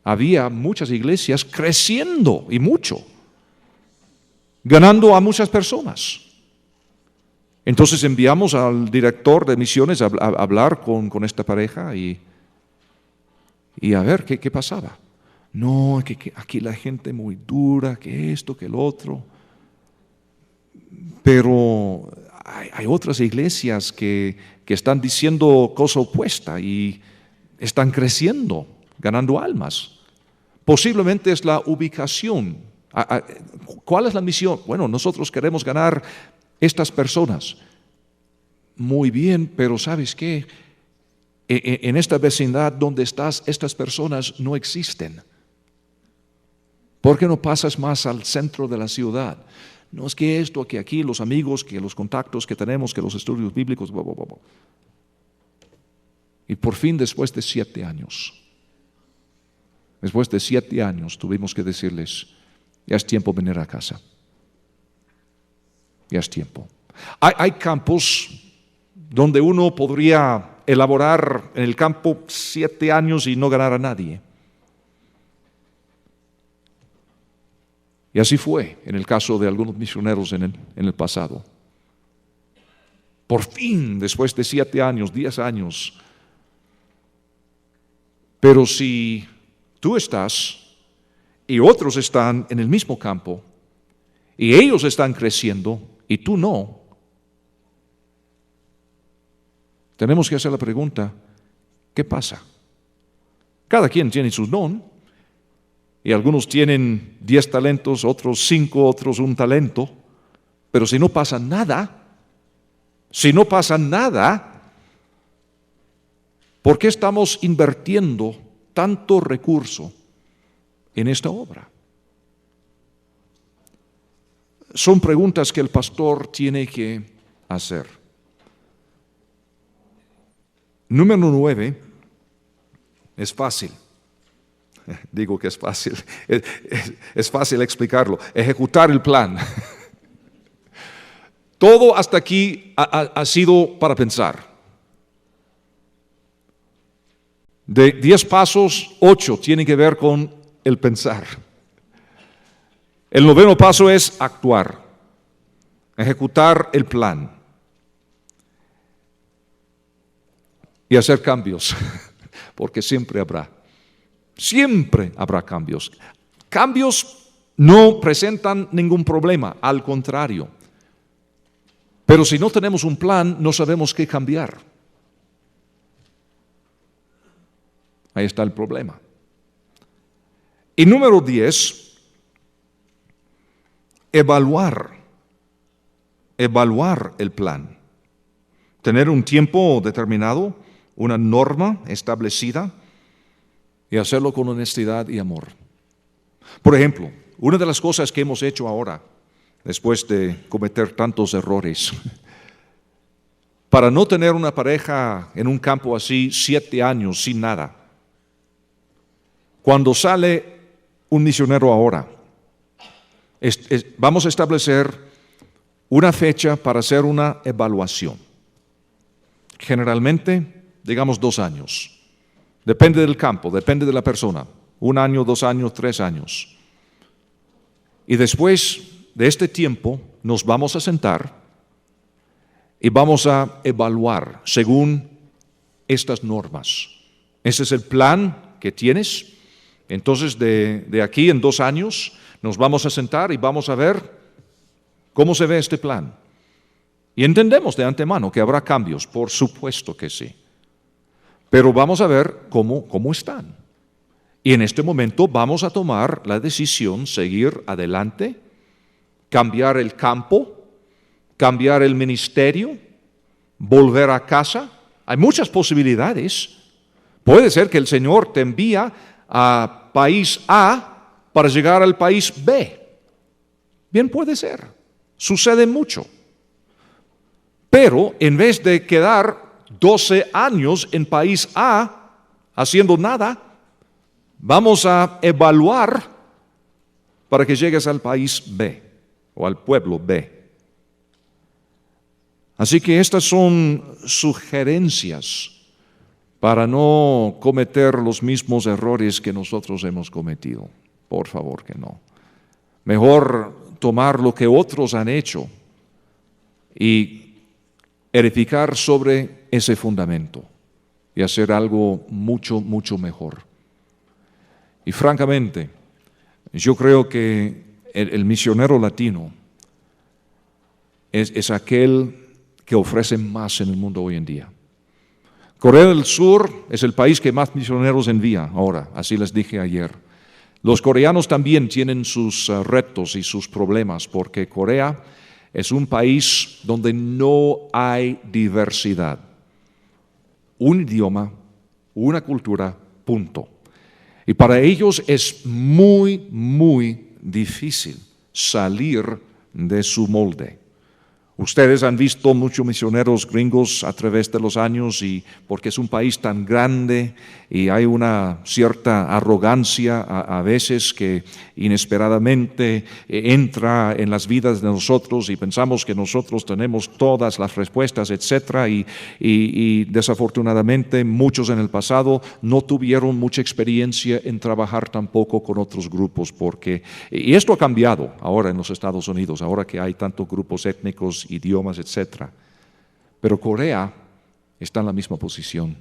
había muchas iglesias creciendo y mucho, ganando a muchas personas. Entonces enviamos al director de misiones a hablar con esta pareja y a ver qué pasaba. No, que aquí la gente muy dura, que esto, que el otro. Pero hay otras iglesias que están diciendo cosa opuesta y están creciendo, ganando almas. Posiblemente es la ubicación. ¿Cuál es la misión? Bueno, nosotros queremos ganar estas personas. Muy bien, pero ¿sabes qué? En esta vecindad donde estás, estas personas no existen. ¿Por qué no pasas más al centro de la ciudad? No es que esto, que aquí, los amigos, que los contactos que tenemos, que los estudios bíblicos, bla, bla, bla, bla. Y por fin, después de 7 años, tuvimos que decirles, ya es tiempo de venir a casa. Ya es tiempo. Hay campos donde uno podría elaborar en el campo 7 años y no ganar a nadie. Y así fue en el caso de algunos misioneros en el pasado. Por fin, después de 7 años, 10 años, Pero si tú estás y otros están en el mismo campo y ellos están creciendo y tú no, tenemos que hacer la pregunta, ¿qué pasa? Cada quien tiene su don y algunos tienen 10 talentos, otros 5, otros 1 talento, pero si no pasa nada, ¿por qué estamos invirtiendo tanto recurso en esta obra? Son preguntas que el pastor tiene que hacer. Número 9, es fácil. Digo que es fácil. Es fácil explicarlo. Ejecutar el plan. Todo hasta aquí ha sido para pensar. De 10 pasos, 8 tienen que ver con el pensar. El 9º paso es actuar, ejecutar el plan y hacer cambios, porque siempre habrá cambios. Cambios no presentan ningún problema, al contrario. Pero si no tenemos un plan, no sabemos qué cambiar. Ahí está el problema. Y número 10, evaluar el plan. Tener un tiempo determinado, una norma establecida y hacerlo con honestidad y amor. Por ejemplo, una de las cosas que hemos hecho ahora, después de cometer tantos errores, para no tener una pareja en un campo así 7 años sin nada. Cuando sale un misionero ahora, vamos a establecer una fecha para hacer una evaluación. Generalmente, digamos 2 años. Depende del campo, depende de la persona. 1 año, 2 años, 3 años. Y después de este tiempo nos vamos a sentar y vamos a evaluar según estas normas. Ese es el plan que tienes. Entonces de aquí en 2 años nos vamos a sentar y vamos a ver cómo se ve este plan. Y entendemos de antemano que habrá cambios, por supuesto que sí. Pero vamos a ver cómo están. Y en este momento vamos a tomar la decisión, seguir adelante, cambiar el campo, cambiar el ministerio, volver a casa. Hay muchas posibilidades. Puede ser que el Señor te envía a país A para llegar al país B. Bien puede ser. Sucede mucho. Pero en vez de quedar 12 años en país A haciendo nada, vamos a evaluar para que llegues al país B o al pueblo B. Así que estas son sugerencias para no cometer los mismos errores que nosotros hemos cometido. Por favor que no. Mejor tomar lo que otros han hecho y edificar sobre ese fundamento y hacer algo mucho, mucho mejor. Y francamente, yo creo que el misionero latino es aquel que ofrece más en el mundo hoy en día. Corea del Sur es el país que más misioneros envía ahora, así les dije ayer. Los coreanos también tienen sus retos y sus problemas, porque Corea es un país donde no hay diversidad. Un idioma, una cultura, punto. Y para ellos es muy, muy difícil salir de su molde. Ustedes han visto muchos misioneros gringos a través de los años y porque es un país tan grande y hay una cierta arrogancia a veces que inesperadamente entra en las vidas de nosotros y pensamos que nosotros tenemos todas las respuestas, etcétera, y desafortunadamente muchos en el pasado no tuvieron mucha experiencia en trabajar tampoco con otros grupos y esto ha cambiado ahora en los Estados Unidos, ahora que hay tantos grupos étnicos, idiomas, etcétera. Pero Corea está en la misma posición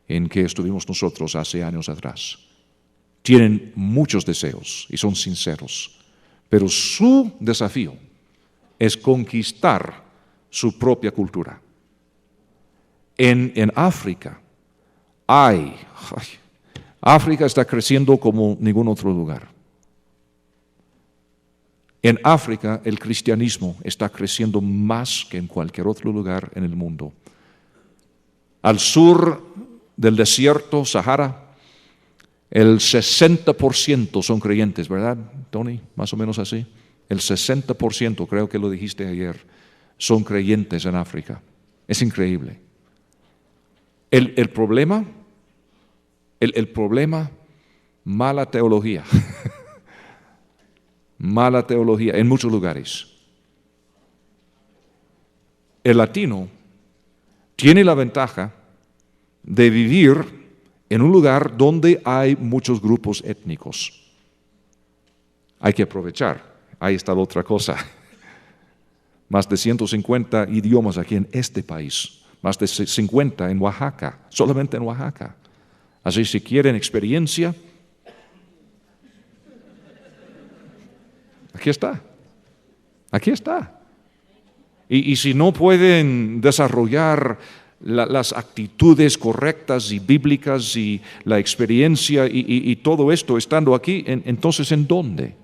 en que estuvimos nosotros hace años atrás. Tienen muchos deseos y son sinceros, pero su desafío es conquistar su propia cultura. En África, África está creciendo como ningún otro lugar. En África el cristianismo está creciendo más que en cualquier otro lugar en el mundo. Al sur del desierto Sahara, el 60% son creyentes, ¿verdad, Tony? Más o menos así. El 60%, creo que lo dijiste ayer, son creyentes en África. Es increíble. El problema, mala teología. Mala teología en muchos lugares. El latino tiene la ventaja de vivir en un lugar donde hay muchos grupos étnicos. Hay que aprovechar. Ahí está la otra cosa. Más de 150 idiomas aquí en este país. Más de 50 en Oaxaca, solamente en Oaxaca. Así si quieren experiencia, aquí está. Aquí está. Y si no pueden desarrollar las actitudes correctas y bíblicas y la experiencia y todo esto estando aquí, entonces ¿en dónde?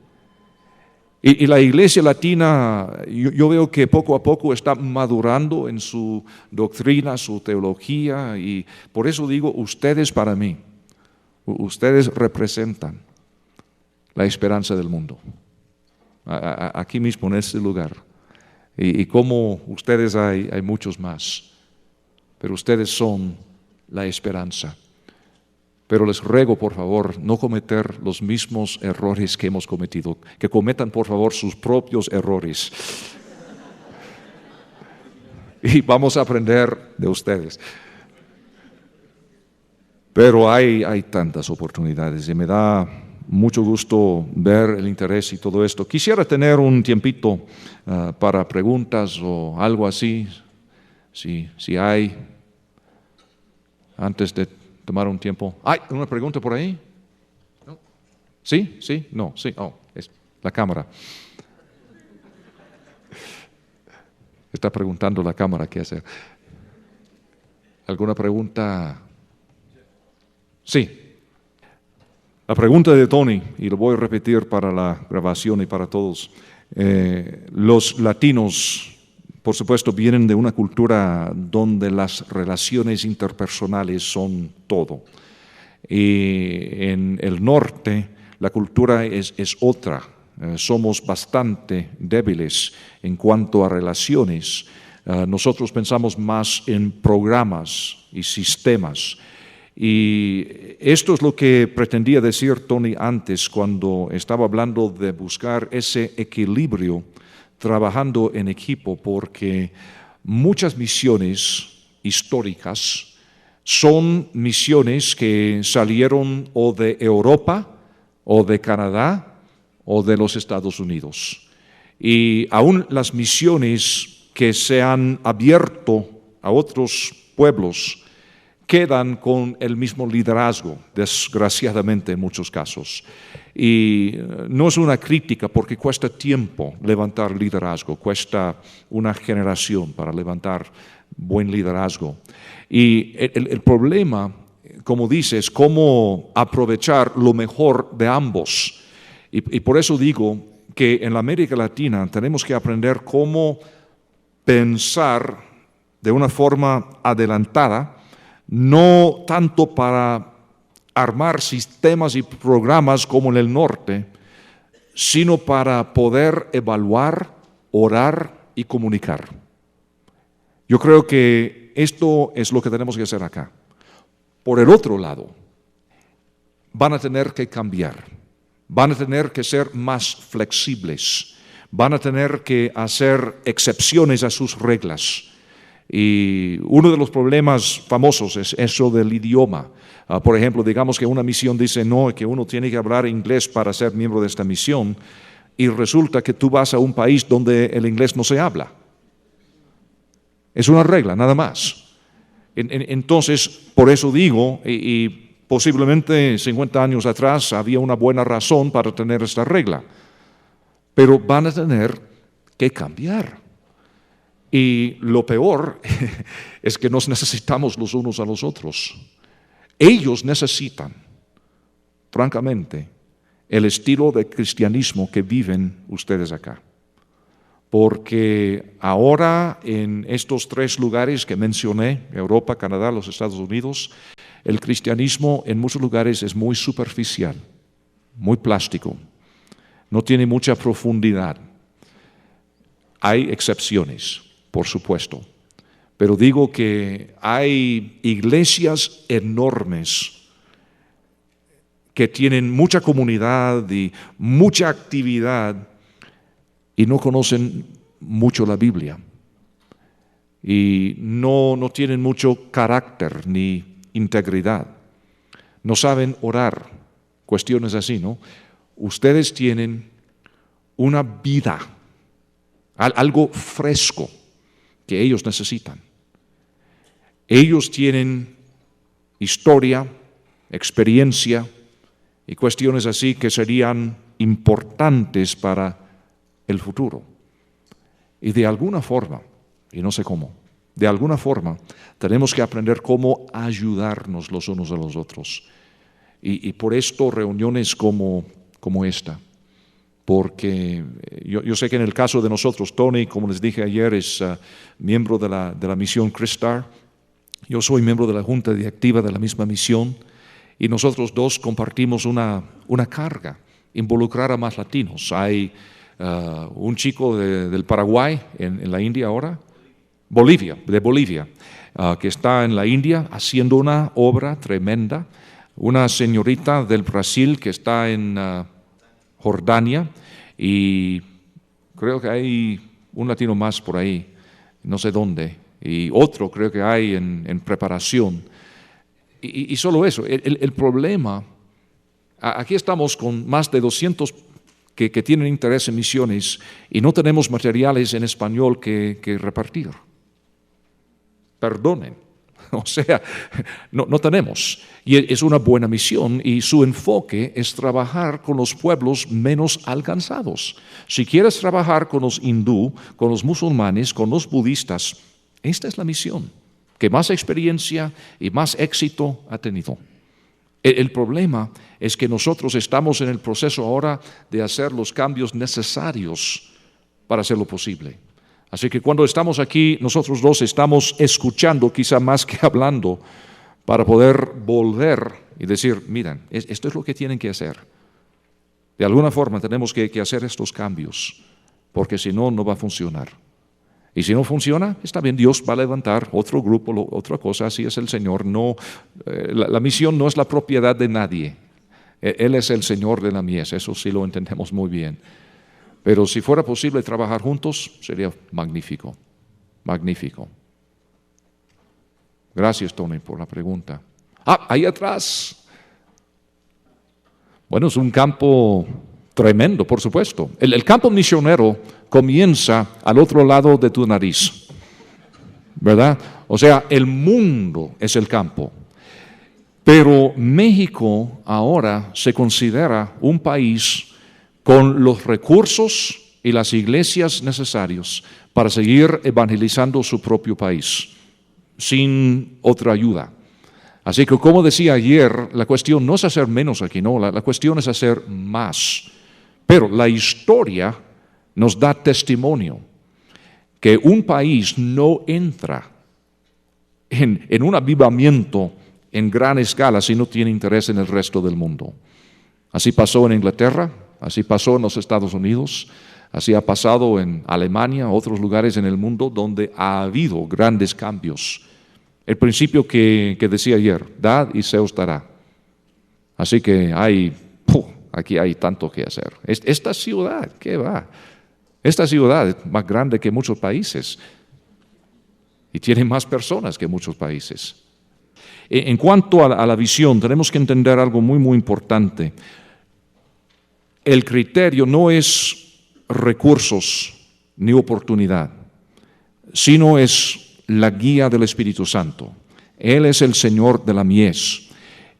Y la iglesia latina, yo veo que poco a poco está madurando en su doctrina, su teología, y por eso digo, ustedes para mí, ustedes representan la esperanza del mundo. Aquí mismo en este lugar. Y como ustedes hay muchos más, pero ustedes son la esperanza. Pero les ruego, por favor, no cometer los mismos errores que hemos cometido. Que cometan, por favor, sus propios errores. Y vamos a aprender de ustedes. Pero hay tantas oportunidades y me da mucho gusto ver el interés y todo esto. Quisiera tener un tiempito para preguntas o algo así, si hay, antes de tomar un tiempo. ¿Hay una pregunta por ahí? ¿No? ¿Sí? ¿Sí? No, sí. Oh, es la cámara. Está preguntando la cámara qué hacer. ¿Alguna pregunta? Sí. La pregunta de Tony, y lo voy a repetir para la grabación y para todos. Los latinos, por supuesto, vienen de una cultura donde las relaciones interpersonales son todo. Y en el norte la cultura es otra. Somos bastante débiles en cuanto a relaciones. Nosotros pensamos más en programas y sistemas. Y esto es lo que pretendía decir Tony antes cuando estaba hablando de buscar ese equilibrio trabajando en equipo, porque muchas misiones históricas son misiones que salieron o de Europa o de Canadá o de los Estados Unidos. Y aún las misiones que se han abierto a otros pueblos quedan con el mismo liderazgo, desgraciadamente en muchos casos. Y no es una crítica porque cuesta tiempo levantar liderazgo, cuesta una generación para levantar buen liderazgo. Y el problema, como dice, es cómo aprovechar lo mejor de ambos. Y por eso digo que en la América Latina tenemos que aprender cómo pensar de una forma adelantada, no tanto para armar sistemas y programas como en el norte, sino para poder evaluar, orar y comunicar. Yo creo que esto es lo que tenemos que hacer acá. Por el otro lado, van a tener que cambiar, van a tener que ser más flexibles, van a tener que hacer excepciones a sus reglas. Y uno de los problemas famosos es eso del idioma. Por ejemplo, digamos que una misión dice no, que uno tiene que hablar inglés para ser miembro de esta misión, y resulta que tú vas a un país donde el inglés no se habla. Es una regla, nada más. Entonces, por eso digo, y posiblemente 50 años atrás había una buena razón para tener esta regla, pero van a tener que cambiar. Y lo peor es que nos necesitamos los unos a los otros. Ellos necesitan, francamente, el estilo de cristianismo que viven ustedes acá. Porque ahora en estos 3 lugares que mencioné, Europa, Canadá, los Estados Unidos, el cristianismo en muchos lugares es muy superficial, muy plástico, no tiene mucha profundidad. Hay excepciones, por supuesto, pero digo que hay iglesias enormes que tienen mucha comunidad y mucha actividad y no conocen mucho la Biblia y no tienen mucho carácter ni integridad, no saben orar, cuestiones así, ¿no? Ustedes tienen una vida, algo fresco que ellos necesitan. Ellos tienen historia, experiencia y cuestiones así que serían importantes para el futuro. Y de alguna forma, y no sé cómo, de alguna forma tenemos que aprender cómo ayudarnos los unos a los otros. Y por esto reuniones como esta. Porque yo sé que en el caso de nosotros, Tony, como les dije ayer, es miembro de la misión CRISTAR. Yo soy miembro de la junta directiva de la misma misión. Y nosotros dos compartimos una carga, involucrar a más latinos. Hay un chico del Paraguay, en la India ahora, de Bolivia, que está en la India haciendo una obra tremenda. Una señorita del Brasil que está en Jordania, y creo que hay un latino más por ahí, no sé dónde, y otro creo que hay en preparación. Y solo eso, el problema, aquí estamos con más de 200 que tienen interés en misiones y no tenemos materiales en español que repartir. Perdonen, o sea, no tenemos. Y es una buena misión y su enfoque es trabajar con los pueblos menos alcanzados. Si quieres trabajar con los hindú, con los musulmanes, con los budistas, esta es la misión que más experiencia y más éxito ha tenido. El problema es que nosotros estamos en el proceso ahora de hacer los cambios necesarios para hacerlo posible. Así que cuando estamos aquí, nosotros dos estamos escuchando quizá más que hablando para poder volver y decir, miren, esto es lo que tienen que hacer. De alguna forma tenemos que hacer estos cambios, porque si no, no va a funcionar. Y si no funciona, está bien, Dios va a levantar otro grupo, otra cosa, así es el Señor. No, la misión no es la propiedad de nadie. Él es el Señor de la mies, eso sí lo entendemos muy bien. Pero si fuera posible trabajar juntos, sería magnífico, magnífico. Gracias, Tony, por la pregunta. Ahí atrás. Bueno, es un campo tremendo, por supuesto. El campo misionero comienza al otro lado de tu nariz, ¿verdad? O sea, el mundo es el campo. Pero México ahora se considera un país con los recursos y las iglesias necesarios para seguir evangelizando su propio país, sin otra ayuda. Así que, como decía ayer, la cuestión no es hacer menos aquí, no, la cuestión es hacer más. Pero la historia nos da testimonio que un país no entra en un avivamiento en gran escala si no tiene interés en el resto del mundo. Así pasó en Inglaterra, así pasó en los Estados Unidos, así ha pasado en Alemania, otros lugares en el mundo donde ha habido grandes cambios. El principio que decía ayer, dad y se os dará. Así que aquí hay tanto que hacer. Esta ciudad, ¿qué va? Esta ciudad es más grande que muchos países y tiene más personas que muchos países. En cuanto a la visión, tenemos que entender algo muy, muy importante. El criterio no es recursos ni oportunidad, sino es la guía del Espíritu Santo. Él es el Señor de la mies.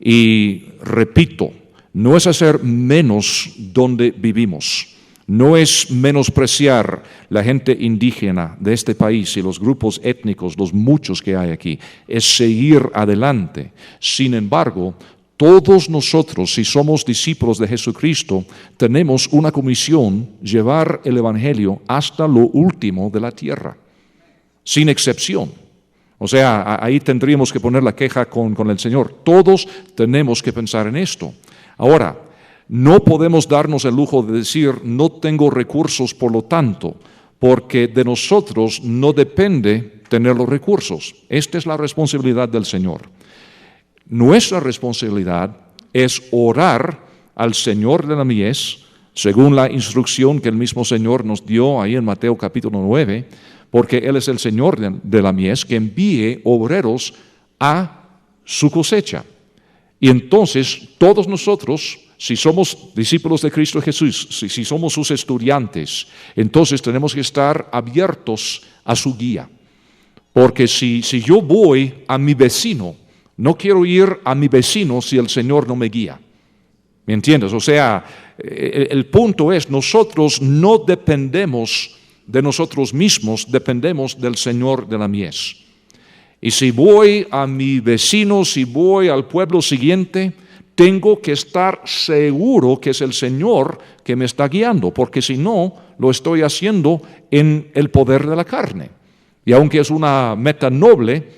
Y repito, no es hacer menos donde vivimos. No es menospreciar la gente indígena de este país y los grupos étnicos, los muchos que hay aquí. Es seguir adelante. Sin embargo, todos nosotros, si somos discípulos de Jesucristo, tenemos una comisión: llevar el Evangelio hasta lo último de la tierra, sin excepción. O sea, ahí tendríamos que poner la queja con el Señor. Todos tenemos que pensar en esto. Ahora, no podemos darnos el lujo de decir, no tengo recursos, por lo tanto, porque de nosotros no depende tener los recursos. Esta es la responsabilidad del Señor. Nuestra responsabilidad es orar al Señor de la mies, según la instrucción que el mismo Señor nos dio ahí en Mateo capítulo 9, porque Él es el Señor de la mies, que envíe obreros a su cosecha. Y entonces todos nosotros, si somos discípulos de Cristo Jesús, si somos sus estudiantes, entonces tenemos que estar abiertos a su guía. Porque si yo voy a mi vecino, no quiero ir a mi vecino si el Señor no me guía. ¿Me entiendes? O sea, el punto es, nosotros no dependemos de nosotros mismos, dependemos del Señor de la mies. Y si voy a mi vecino, si voy al pueblo siguiente, tengo que estar seguro que es el Señor que me está guiando, porque si no, lo estoy haciendo en el poder de la carne. Y aunque es una meta noble,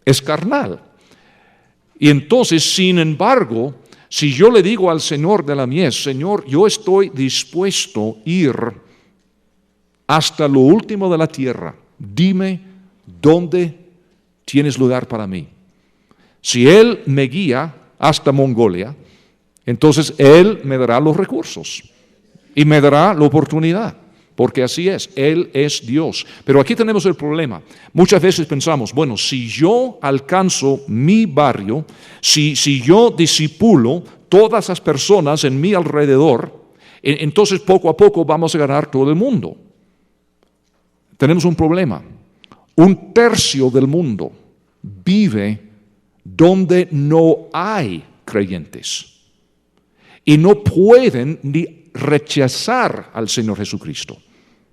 es carnal. Y entonces, sin embargo, si yo le digo al Señor de la mies, Señor, yo estoy dispuesto a ir hasta lo último de la tierra, dime dónde tienes lugar para mí. Si Él me guía hasta Mongolia, entonces Él me dará los recursos y me dará la oportunidad, porque así es, Él es Dios. Pero aquí tenemos el problema. Muchas veces pensamos, bueno, si yo alcanzo mi barrio, si yo disipulo todas las personas en mi alrededor, entonces poco a poco vamos a ganar todo el mundo. Tenemos un problema. 1/3 del mundo vive donde no hay creyentes y no pueden ni rechazar al Señor Jesucristo.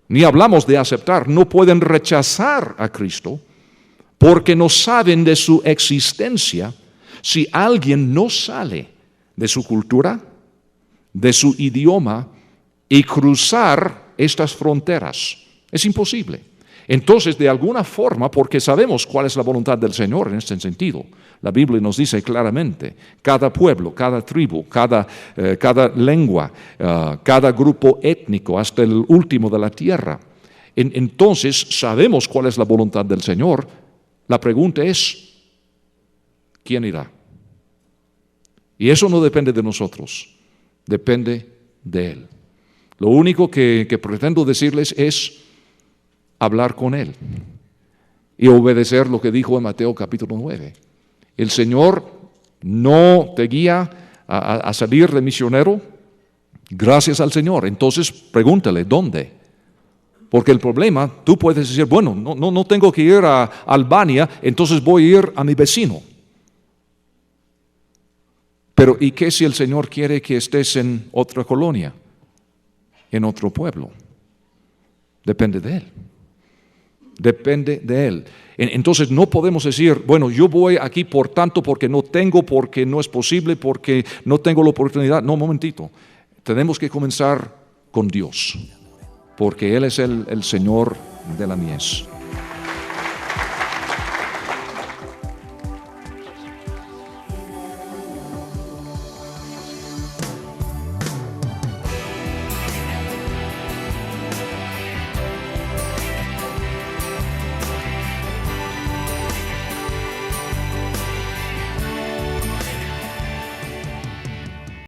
Ni hablamos de aceptar, no pueden rechazar a Cristo porque no saben de su existencia. Si alguien no sale de su cultura, de su idioma y cruzar estas fronteras, es imposible. Entonces, de alguna forma, porque sabemos cuál es la voluntad del Señor en este sentido, la Biblia nos dice claramente, cada pueblo, cada tribu, cada lengua, cada grupo étnico, hasta el último de la tierra. Entonces, sabemos cuál es la voluntad del Señor. La pregunta es, ¿quién irá? Y eso no depende de nosotros, depende de Él. Lo único que pretendo decirles es hablar con Él y obedecer lo que dijo en Mateo capítulo 9. El Señor no te guía a salir de misionero, gracias al Señor. Entonces pregúntale, ¿dónde? Porque el problema, tú puedes decir, bueno, no tengo que ir a Albania, entonces voy a ir a mi vecino. Pero ¿y qué si el Señor quiere que estés en otra colonia, en otro pueblo? Depende de Él. Depende de Él. Entonces no podemos decir, bueno, yo voy aquí por tanto porque no tengo, porque no es posible, porque no tengo la oportunidad. No, un momentito. Tenemos que comenzar con Dios, porque Él es el Señor de la mies.